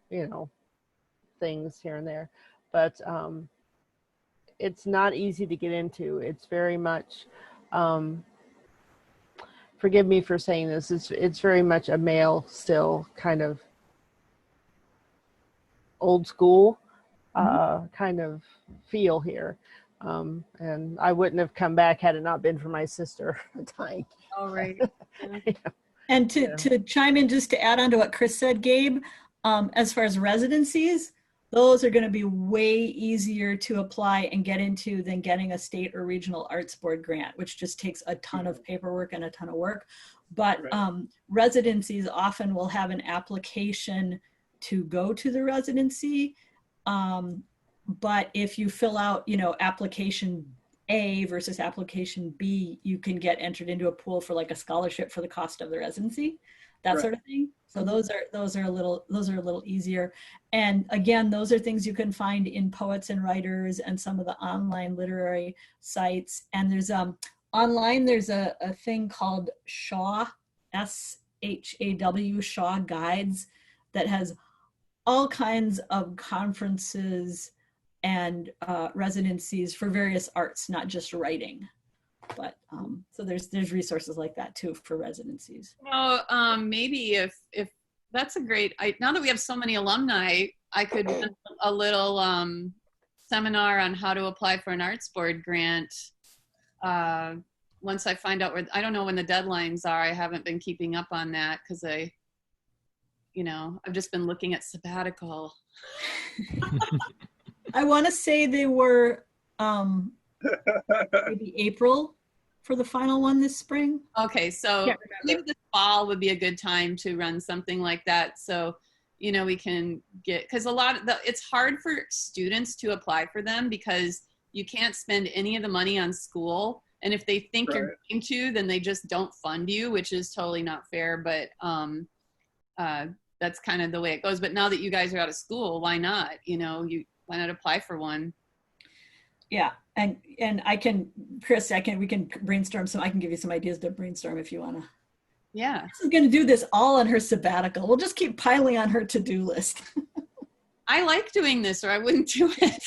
things here and there, but it's not easy to get into. It's very much, forgive me for saying this, it's very much a male still kind of old school kind of feel here. And I wouldn't have come back had it not been for my sister dying. All right. And to chime in, just to add on to what Kris said, Gabe, as far as residencies, those are going to be way easier to apply and get into than getting a state or regional arts board grant, which just takes a ton of paperwork and a ton of work. But residencies often will have an application to go to the residency. But if you fill out, application A versus application B, you can get entered into a pool for like a scholarship for the cost of the residency, that sort of thing. So those are a little easier. And again, those are things you can find in Poets and Writers and some of the online literary sites. And there's online, there's a thing called Shaw, SHAW, Shaw Guides, that has all kinds of conferences and residencies for various arts, not just writing. But so there's resources like that too for residencies. Maybe if that's a great, now that we have so many alumni, I could run a little seminar on how to apply for an arts board grant. Once I find out I don't know when the deadlines are. I haven't been keeping up on that because I've just been looking at sabbatical. I want to say they were maybe April for the final one this spring. Okay, so maybe this fall would be a good time to run something like that. So, we can get, because it's hard for students to apply for them because you can't spend any of the money on school. And if they think you're going to, then they just don't fund you, which is totally not fair. But that's kind of the way it goes. But now that you guys are out of school, why not? Why not apply for one? Yeah, and Kris, we can brainstorm I can give you some ideas to brainstorm if you want to. Yeah. She's going to do this all on her sabbatical. We'll just keep piling on her to-do list. I like doing this, or I wouldn't do it.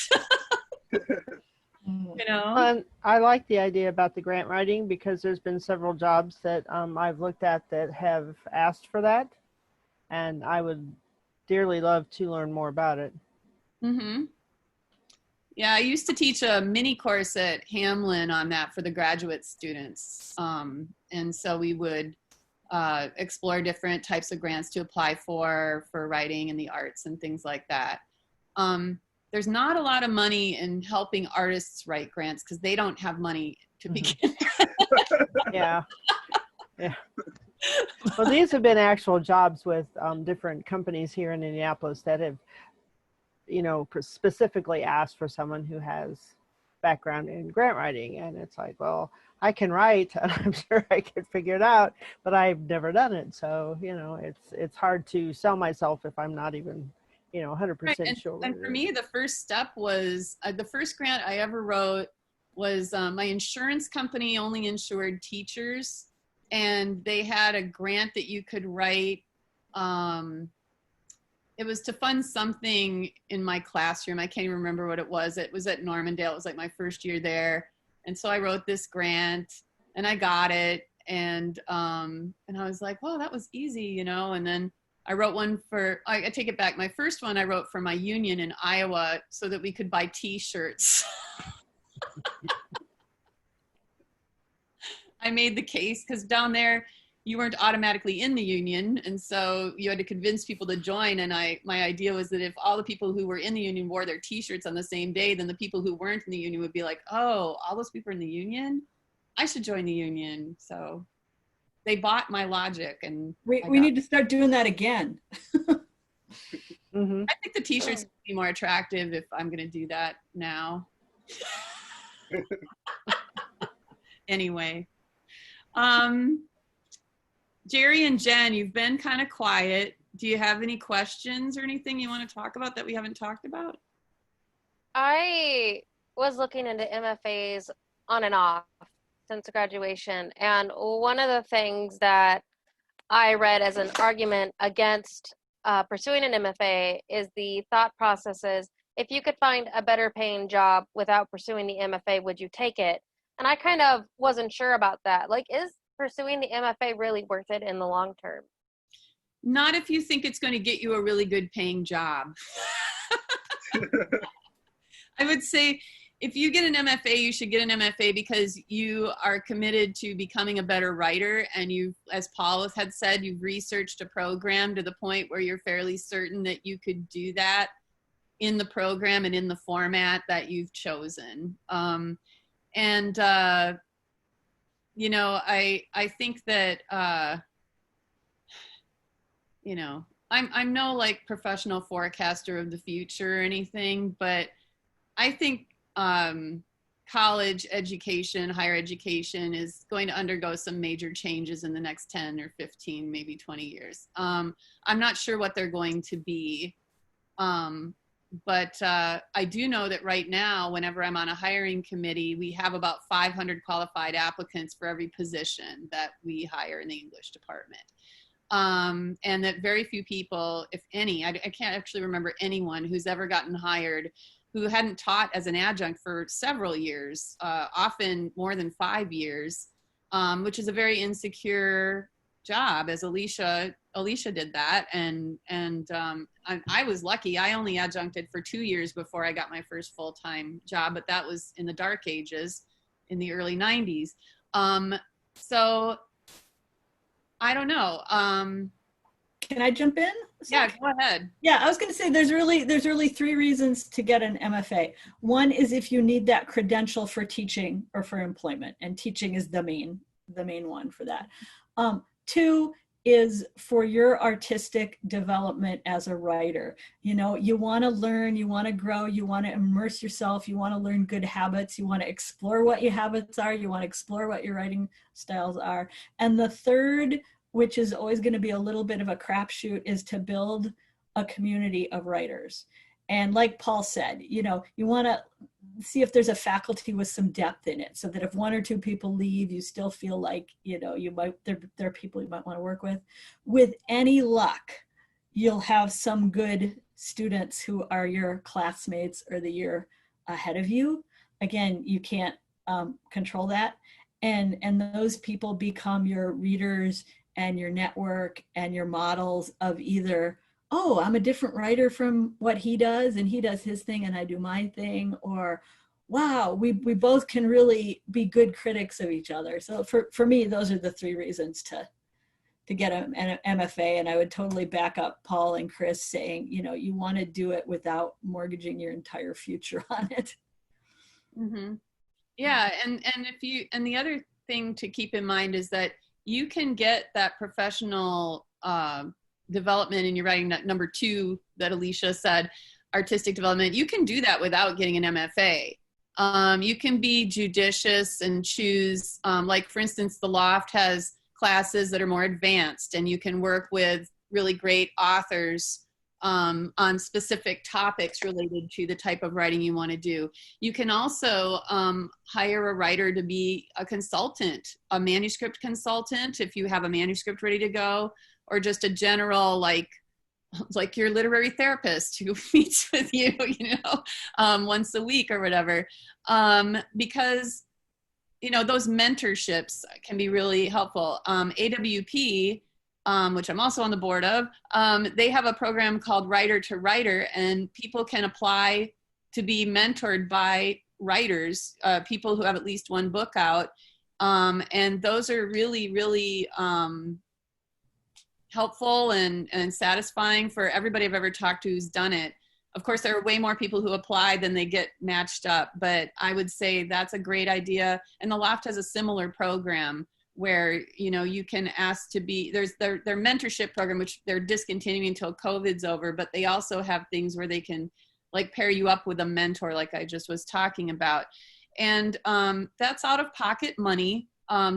I like the idea about the grant writing because there's been several jobs that I've looked at that have asked for that, and I would dearly love to learn more about it. Mm-hmm. Yeah, I used to teach a mini course at Hamlin on that for the graduate students. And so we would explore different types of grants to apply for writing and the arts and things like that. There's not a lot of money in helping artists write grants because they don't have money to begin. Yeah. Well, these have been actual jobs with different companies here in Indianapolis that have specifically asked for someone who has background in grant writing. And it's like, well, I can write and I'm sure I could figure it out, but I've never done it. So, it's hard to sell myself if I'm not even, 100% sure. And for me, the first step was, the first grant I ever wrote was my insurance company only insured teachers. And they had a grant that you could write. It was to fund something in my classroom. I can't even remember what it was. It was at Normandale. It was like my first year there. And so I wrote this grant and I got it. And I was like, well, that was easy, And then I wrote one I take it back. My first one I wrote for my union in Iowa so that we could buy T-shirts. I made the case because down there, you weren't automatically in the union, and so you had to convince people to join. And my idea was that if all the people who were in the union wore their T-shirts on the same day, then the people who weren't in the union would be like, oh, all those people are in the union? I should join the union. So they bought my logic. And we need to start doing that again. I think the T-shirts would be more attractive if I'm going to do that now. Anyway. Jerry and Jen, you've been kind of quiet. Do you have any questions or anything you want to talk about that we haven't talked about? I was looking into MFAs on and off since graduation. And one of the things that I read as an argument against pursuing an MFA is the thought process is, if you could find a better paying job without pursuing the MFA, would you take it? And I kind of wasn't sure about that. Like, is pursuing the MFA really worth it in the long term? Not if you think it's going to get you a really good paying job. I would say if you get an MFA, you should get an MFA because you are committed to becoming a better writer. And you've, as Paul had said, you've researched a program to the point where you're fairly certain that you could do that in the program and in the format that you've chosen. I think that, I'm no like professional forecaster of the future or anything, but I think college education, higher education is going to undergo some major changes in the next 10 or 15, maybe 20 years. I'm not sure what they're going to be. But I do know that right now, whenever I'm on a hiring committee, we have about 500 qualified applicants for every position that we hire in the English department. And that very few people, if any, I can't actually remember anyone who's ever gotten hired who hadn't taught as an adjunct for several years, often more than 5 years, which is a very insecure job, as Alicia did that. And I was lucky. I only adjuncted for 2 years before I got my first full-time job, but that was in the dark ages in the early 90s. So I don't know. Can I jump in? Yeah, go ahead. Yeah, I was going to say there's really 3 reasons to get an MFA. One is if you need that credential for teaching or for employment, and teaching is the main one for that. 2 is for your artistic development as a writer. You know, you want to learn, you want to grow, you want to immerse yourself, you want to learn good habits, you want to explore what your habits are, you want to explore what your writing styles are. And the 3rd, which is always going to be a little bit of a crapshoot, is to build a community of writers. And like Paul said, you know, you want to see if there's a faculty with some depth in it, so that if 1 or 2 people leave, you still feel like, you know, there are people you might want to work with. With any luck, you'll have some good students who are your classmates or the year ahead of you. Again, you can't control that. And those people become your readers and your network and your models of either, oh, I'm a different writer from what he does, and he does his thing and I do my thing, or wow, we both can really be good critics of each other. So for me, those are the 3 reasons to get an MFA. And I would totally back up Paul and Kris saying, you know, you want to do it without mortgaging your entire future on it. Mm-hmm. Yeah, and the other thing to keep in mind is that you can get that professional development in your writing, number 2 that Alicia said, artistic development. You can do that without getting an MFA. You can be judicious and choose, like for instance, the Loft has classes that are more advanced, and you can work with really great authors on specific topics related to the type of writing you want to do. You can also hire a writer to be a consultant, a manuscript consultant, if you have a manuscript ready to go, or just a general, like your literary therapist who meets with you, you know, once a week or whatever. Because, you know, those mentorships can be really helpful. AWP, which I'm also on the board of, they have a program called Writer to Writer, and people can apply to be mentored by writers, people who have at least 1 book out. And those are really, really helpful and satisfying for everybody I've ever talked to who's done it. Of course, there are way more people who apply than they get matched up, but I would say that's a great idea. And the Loft has a similar program where, you know, you can ask to be, there's their mentorship program, which they're discontinuing until COVID's over, but they also have things where they can like pair you up with a mentor, like I just was talking about. And that's out of pocket money.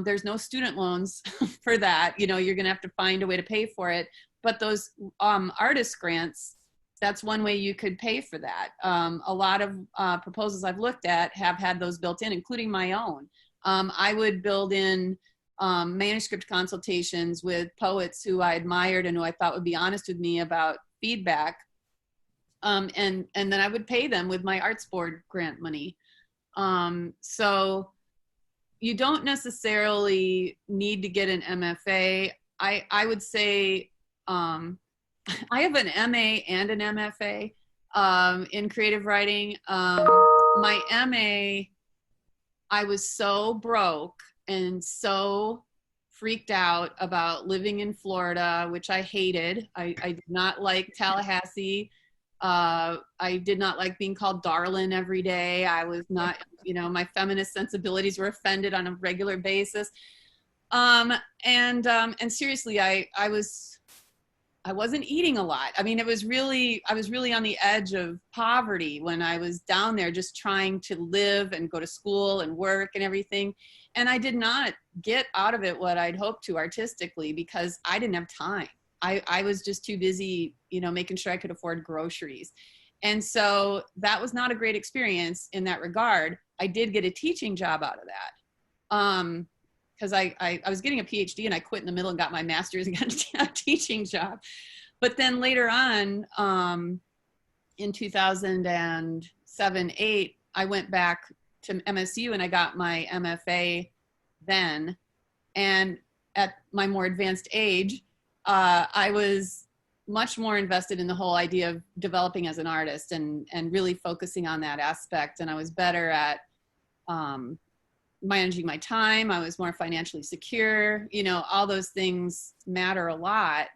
There's no student loans for that. You know, you're going to have to find a way to pay for it. But those artist grants, that's one way you could pay for that. A lot of proposals I've looked at have had those built in, including my own. I would build in manuscript consultations with poets who I admired and who I thought would be honest with me about feedback. And then I would pay them with my Arts Board grant money. So you don't necessarily need to get an MFA. I would say I have an MA and an MFA in creative writing. My MA, I was so broke and so freaked out about living in Florida, which I hated. I did not like Tallahassee. I did not like being called darling every day. I was not, you know, my feminist sensibilities were offended on a regular basis. And seriously, I wasn't eating a lot. I mean, I was really on the edge of poverty when I was down there, just trying to live and go to school and work and everything. And I did not get out of it what I'd hoped to artistically because I didn't have time. I was just too busy, you know, making sure I could afford groceries. And so that was not a great experience in that regard. I did get a teaching job out of that. Because I was getting a PhD and I quit in the middle and got my master's and got a teaching job. But then later on, in 2006, 7, 8, I went back to MSU and I got my MFA then. And at my more advanced age, I was much more invested in the whole idea of developing as an artist and really focusing on that aspect. And I was better at managing my time. I was more financially secure. You know, all those things matter a lot.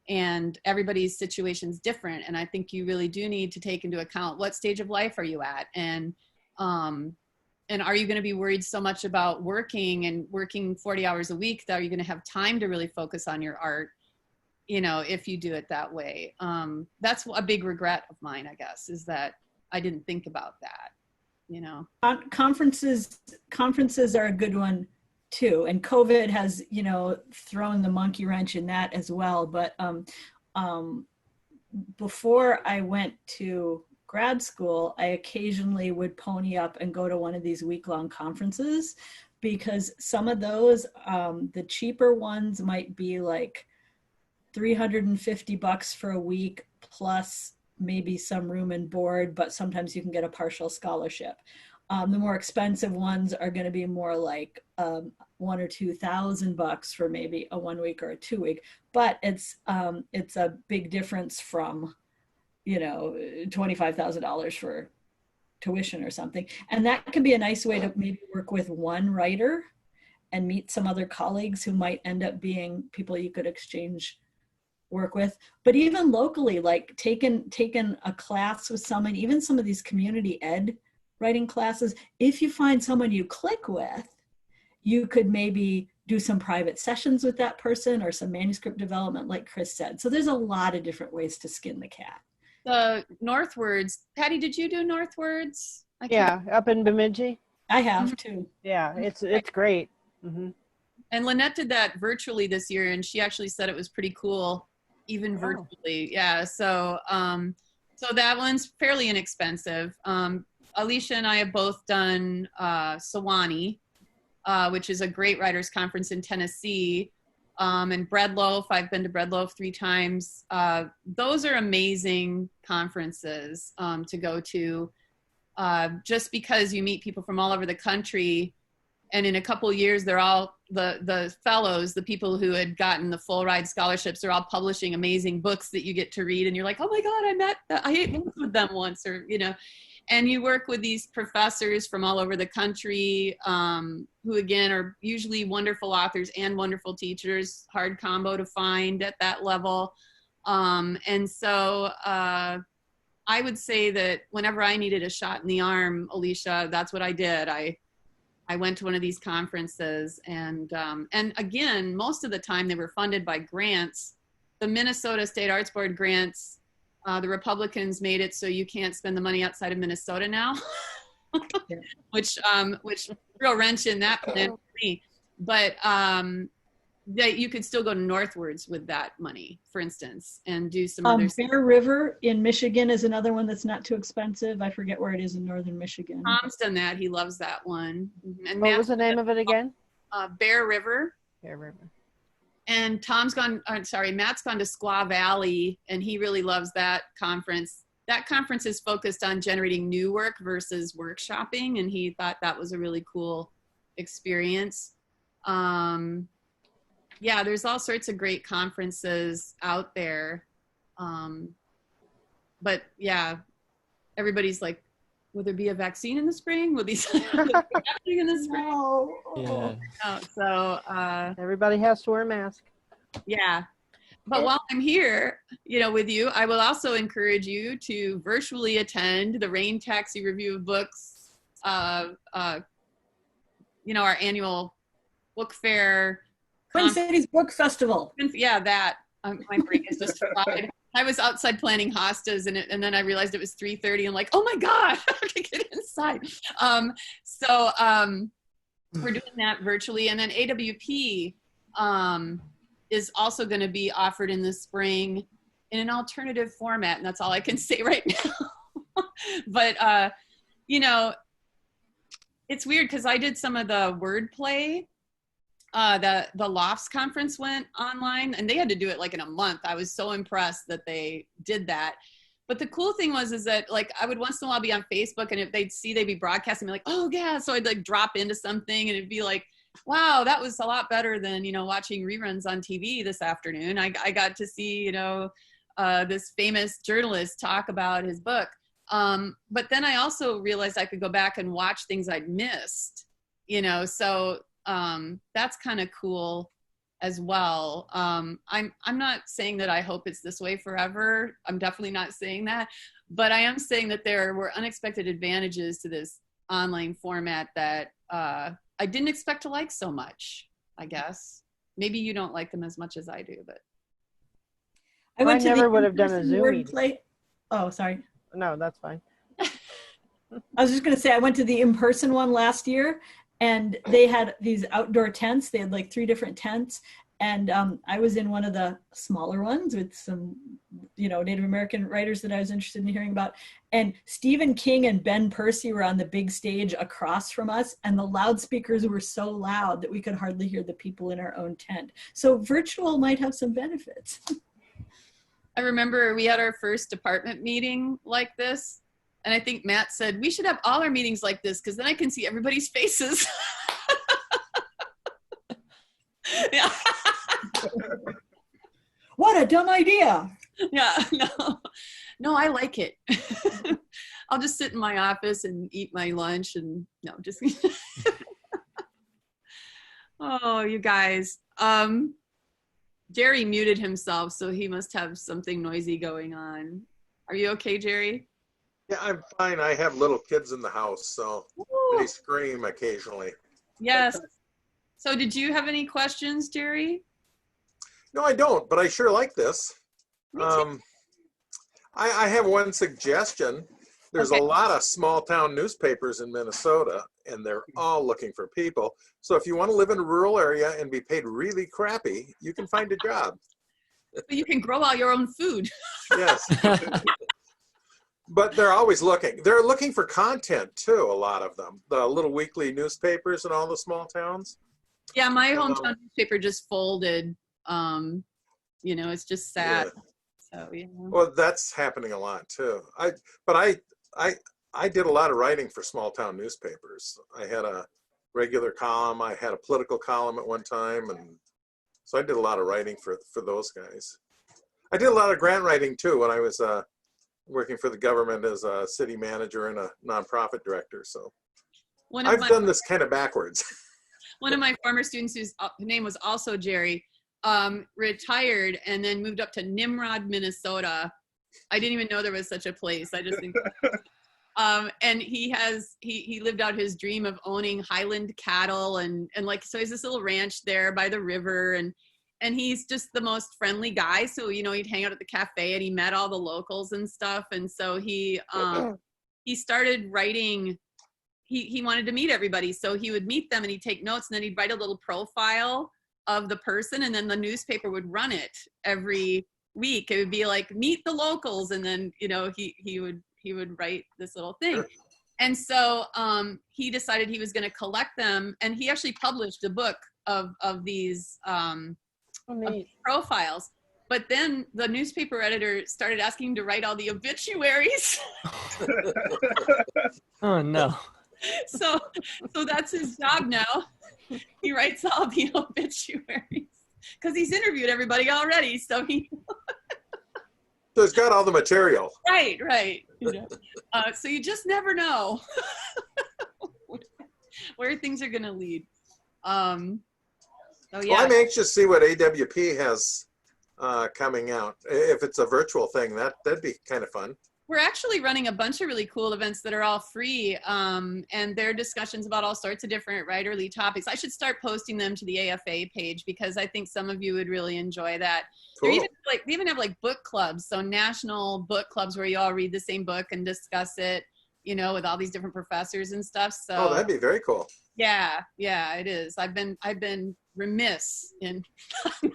And everybody's situation's different. And I think you really do need to take into account what stage of life are you at, and are you going to be worried so much about working 40 hours a week that are you going to have time to really focus on your art, you know, if you do it that way. That's a big regret of mine, I guess, is that I didn't think about that, you know. Conferences are a good one too, and COVID has, you know, thrown the monkey wrench in that as well. But before I went to grad school, I occasionally would pony up and go to one of these week-long conferences, because some of those, the cheaper ones might be like $350 for a week plus maybe some room and board, but sometimes you can get a partial scholarship. The more expensive ones are going to be more like $1,000 or $2,000 for maybe a 1 week or a 2 week, but it's a big difference from, you know, $25,000 for tuition or something. And that can be a nice way to maybe work with one writer and meet some other colleagues who might end up being people you could exchange work with. But even locally, like taking a class with someone, even some of these community ed writing classes, if you find someone you click with, you could maybe do some private sessions with that person or some manuscript development, like Kris said. So there's a lot of different ways to skin the cat. The Northwards, Patti, did you do Northwards? Yeah, up in Bemidji. I have too. Yeah, it's great. Mm-hmm. And Lynette did that virtually this year, and she actually said it was pretty cool, even virtually. Yeah, so so that one's fairly inexpensive. Alicia and I have both done Sewanee, which is a great writers conference in Tennessee. And Bread Loaf, I've been to Bread Loaf 3 times. Those are amazing conferences to go to, just because you meet people from all over the country. And in a couple of years, they're all, the fellows, the people who had gotten the full ride scholarships, they're all publishing amazing books that you get to read. And you're like, oh my God, I ate lunch with them once, or, you know. And you work with these professors from all over the country, who again are usually wonderful authors and wonderful teachers, hard combo to find at that level. And so I would say that whenever I needed a shot in the arm, Alicia, that's what I did. I went to one of these conferences, and again, most of the time they were funded by grants. The Minnesota State Arts Board grants, the Republicans made it so you can't spend the money outside of Minnesota now, which threw a wrench in that plan for me. But that you could still go northwards with that money, for instance, and do some other. Bear River in Michigan is another one that's not too expensive. I forget where it is in northern Michigan. Tom's done that. He loves that one. And What was the name of it again? Bear River. Bear River. And Matt's gone to Squaw Valley, and he really loves that conference. That conference is focused on generating new work versus workshopping, and he thought that was a really cool experience. Yeah, there's all sorts of great conferences out there. But yeah, everybody's like, will there be a vaccine in the spring? Will these happening in the spring? No. Yeah. So Everybody has to wear a mask. yeah. But while I'm here, you know, with you, I will also encourage you to virtually attend the Rain Taxi Review of Books, you know, our annual book fair. Twin Cities Book Festival. Yeah, that. My brain is just fried. I was outside planning hostas, and then I realized it was 3:30. I'm like, oh my God, I have to get inside. So we're doing that virtually. And then AWP is also going to be offered in the spring in an alternative format. And that's all I can say right now. But, you know, it's weird because I did some of the wordplay. The Lofts conference went online, and they had to do it like in a month. I was so impressed that they did that. But the cool thing is that like I would once in a while be on Facebook, and if they'd be broadcasting, be like, oh yeah. So I'd like drop into something, and it'd be like, wow, that was a lot better than, watching reruns on TV this afternoon. I got to see, this famous journalist talk about his book. But then I also realized I could go back and watch things I'd missed, so that's kind of cool as well. I'm not saying that I hope it's this way forever. I'm definitely not saying that, but I am saying that there were unexpected advantages to this online format that I didn't expect to like so much, I guess. Maybe you don't like them as much as I do, but. I never would have done a Zoom meeting. Oh, sorry. No, that's fine. I was just going to say, I went to the in-person one last year, and they had these outdoor tents. They had like 3 different tents. And I was in one of the smaller ones with some, Native American writers that I was interested in hearing about. And Stephen King and Ben Percy were on the big stage across from us. And the loudspeakers were so loud that we could hardly hear the people in our own tent. So virtual might have some benefits. I remember we had our first department meeting like this. And I think Matt said, we should have all our meetings like this because then I can see everybody's faces. Yeah. What a dumb idea. Yeah, no, I like it. I'll just sit in my office and eat my lunch and just. Oh, you guys. Jerry muted himself, so he must have something noisy going on. Are you okay, Jerry? Yeah, I'm fine. I have little kids in the house, so they scream occasionally. Yes. So did you have any questions, Jerry? No, I don't, but I sure like this. I have one suggestion. There's a lot of small town newspapers in Minnesota, and they're all looking for people. So if you want to live in a rural area and be paid really crappy, you can find a job. But you can grow all your own food. Yes. But they're always looking. They're looking for content too, a lot of them. The little weekly newspapers in all the small towns. Yeah, my hometown newspaper just folded. It's just sad. Yeah. So yeah. Well, that's happening a lot too. I did a lot of writing for small town newspapers. I had a regular column. I had a political column at one time, and so I did a lot of writing for those guys. I did a lot of grant writing too when I was working for the government as a city manager and a nonprofit director. So I've done this kind of backwards. One of my former students, whose name was also Jerry, retired and then moved up to Nimrod, Minnesota. I didn't even know there was such a place. I just think, and he lived out his dream of owning Highland cattle and like, so he's this little ranch there by the river, and he's just the most friendly guy. So, he'd hang out at the cafe and he met all the locals and stuff. And so he started writing. He wanted to meet everybody. So he would meet them and he'd take notes, and then he'd write a little profile of the person, and then the newspaper would run it every week. It would be like, meet the locals, and then he would write this little thing. And so he decided he was going to collect them, and he actually published a book of these of profiles. But then the newspaper editor started asking him to write all the obituaries. Oh no. So that's his job now. He writes all the obituaries because he's interviewed everybody already. So he's got all the material. Right. So you just never know where things are going to lead. So yeah. Well, I'm anxious to see what AWP has coming out. If it's a virtual thing, that'd be kind of fun. We're actually running a bunch of really cool events that are all free, and they're discussions about all sorts of different writerly topics. I should start posting them to the AFA page because I think some of you would really enjoy that. Cool. They even have like book clubs, so national book clubs where you all read the same book and discuss it, with all these different professors and stuff. So that'd be very cool. Yeah, it is. I've been remiss in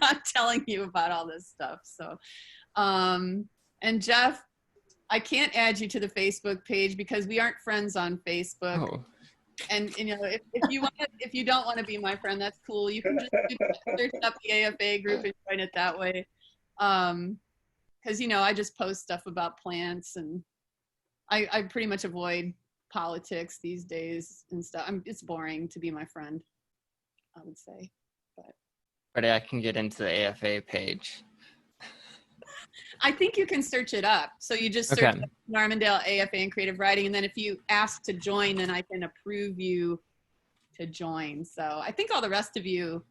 not telling you about all this stuff. So, and Geoff, I can't add you to the Facebook page because we aren't friends on Facebook. Oh. And if you don't want to be my friend, that's cool. You can just search up the AFA group and join it that way. Because because, you know, I just post stuff about plants, and I pretty much avoid politics these days and stuff. It's boring to be my friend, I would say. But I can get into the AFA page. I think you can search it up. So you just search up Normandale AFA and creative writing, and then if you ask to join, then I can approve you to join. So I think all the rest of you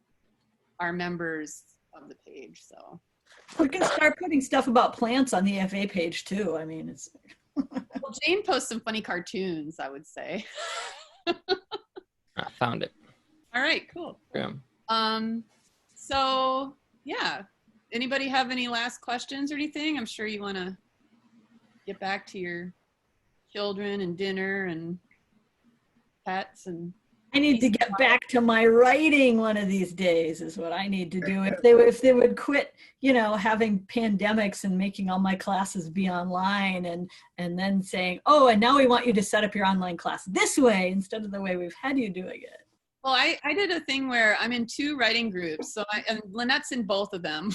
are members of the page. So we can start putting stuff about plants on the AFA page too. I mean, it's well, Jane posts some funny cartoons, I would say. I found it. All right, cool. Yeah. So yeah, anybody have any last questions or anything? I'm sure you want to get back to your children and dinner and pets. And I need to get back to my writing one of these days is what I need to do. If they would quit, you know, having pandemics and making all my classes be online, and then saying, oh, and now we want you to set up your online class this way instead of the way we've had you doing it. Well, I did a thing where I'm in 2 writing groups, and Lynette's in both of them.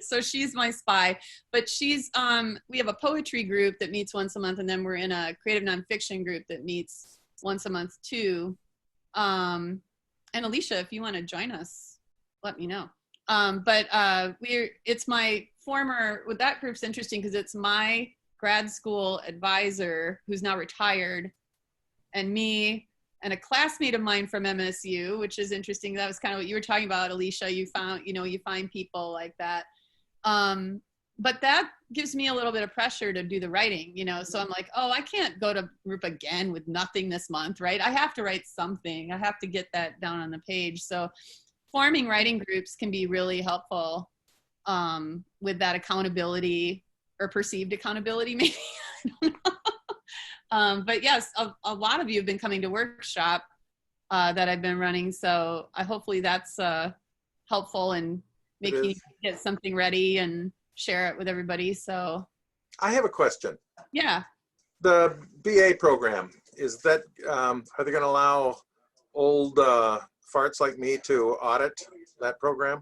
So she's my spy, but we have a poetry group that meets once a month, and then we're in a creative nonfiction group that meets once a month too. And Alicia, if you want to join us, let me know. It's my former, with that group's interesting because it's my grad school advisor who's now retired, and me, and a classmate of mine from MSU, which is interesting. That was kind of what you were talking about, Alicia. You find people like that. But that gives me a little bit of pressure to do the writing, you know? So I'm like, oh, I can't go to group again with nothing this month, right? I have to write something. I have to get that down on the page. So forming writing groups can be really helpful with that accountability, or perceived accountability, maybe. I don't know. But yes, a lot of you have been coming to workshop that I've been running. So hopefully that's helpful in making you get something ready and share it with everybody. So I have a question. Yeah. The BA program, is that, are they going to allow old farts like me to audit that program?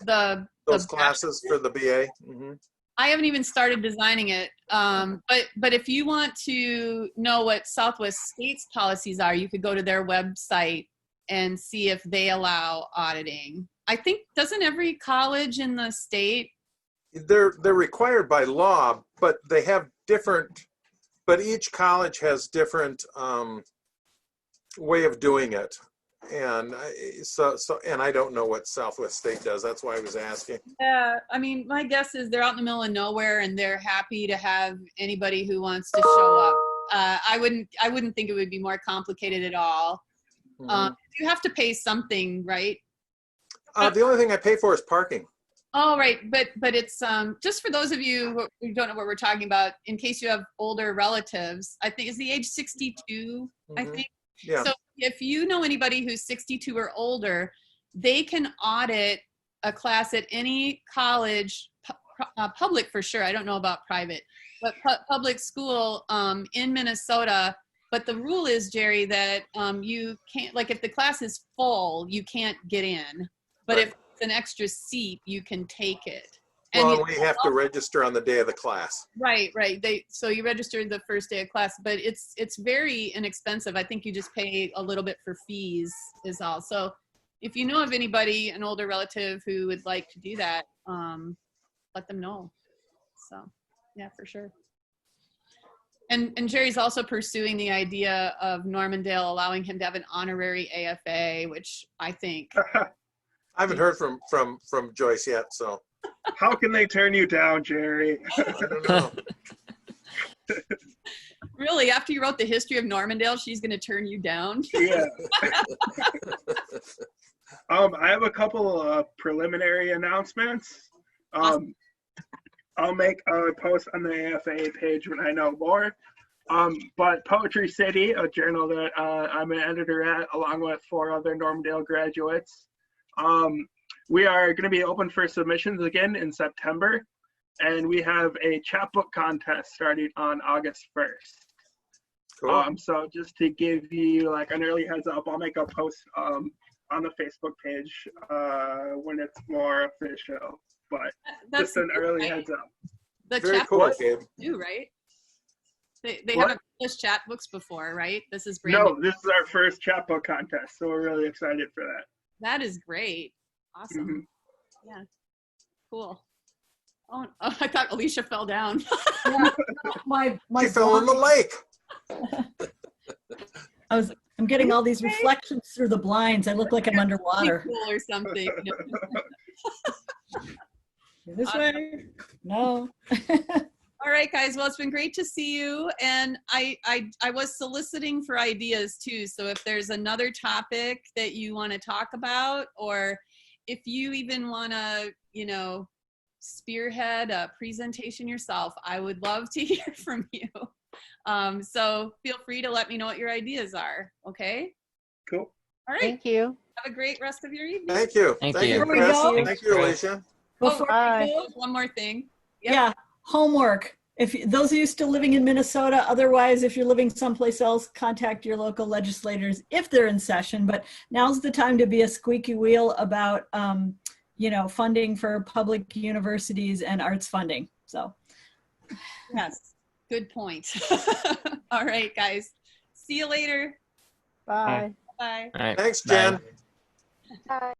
Those classes for the BA? Mm-hmm. I haven't even started designing it. But if you want to know what Southwest State's policies are, you could go to their website and see if they allow auditing. I think, doesn't every college in the state? They're required by law, but they have different, but each college has different way of doing it. And and I don't know what Southwest State does. That's why I was asking. Yeah, I mean, my guess is they're out in the middle of nowhere, and they're happy to have anybody who wants to show up. I wouldn't think it would be more complicated at all. Mm-hmm. You have to pay something, right? The only thing I pay for is parking. Oh, right. But it's just for those of you who don't know what we're talking about, in case you have older relatives, I think is the age 62, mm-hmm. I think. Yeah. So if you know anybody who's 62 or older, they can audit a class at any college, public for sure. I don't know about private, but public school in Minnesota. But the rule is, Jerry, that you can't, like if the class is full, you can't get in. But if it's an extra seat, you can take it. And we have to register on the day of the class. Right. So you registered the first day of class, but it's very inexpensive. I think you just pay a little bit for fees is all. So if you know of anybody, an older relative who would like to do that, let them know. So yeah, for sure. And Jerry's also pursuing the idea of Normandale allowing him to have an honorary AFA, which I think. I haven't heard from Joyce yet, so. How can they turn you down, Jerry? I don't know. Really, after you wrote the history of Normandale, she's going to turn you down? Yeah. I have a couple of preliminary announcements. Awesome. I'll make a post on the AFA page when I know more. But Poetry City, a journal that I'm an editor at, along with 4 other Normandale graduates, we are going to be open for submissions again in September, and we have a chapbook contest starting on August 1st. Cool. So just to give you like an early heads up, I'll make a post on the Facebook page when it's more official. but That's just an early heads up. the Very chapter cool, Gabe. too, right? They What? haven't published chapbooks before, right? This is brand No, new. this is our first chapbook contest, so we're really excited for that. That is great. Awesome. Mhm. Yeah. Cool. Oh, I thought Alicia fell down. Yeah, my She fell in the lake. I'm getting all these reflections through the blinds. I look like I'm underwater. Cool or something. This way? No. All right, guys. Well, it's been great to see you. And I was soliciting for ideas too. So if there's another topic that you want to talk about, or if you even want to, spearhead a presentation yourself, I would love to hear from you. So feel free to let me know what your ideas are. Okay. Cool. All right. Thank you. Have a great rest of your evening. Thank you. Thank you. you, Here we Kris. go. Thank you, Alicia. Before Bye. we go, One more thing. Yep. yeah, homework. If those of you still living in Minnesota, otherwise, if you're living someplace else, contact your local legislators if they're in session. But now's the time to be a squeaky wheel about, funding for public universities and arts funding. So, Yes. Good point. All right, guys. See you later. Bye. Bye. All right. Thanks, Bye. Jen.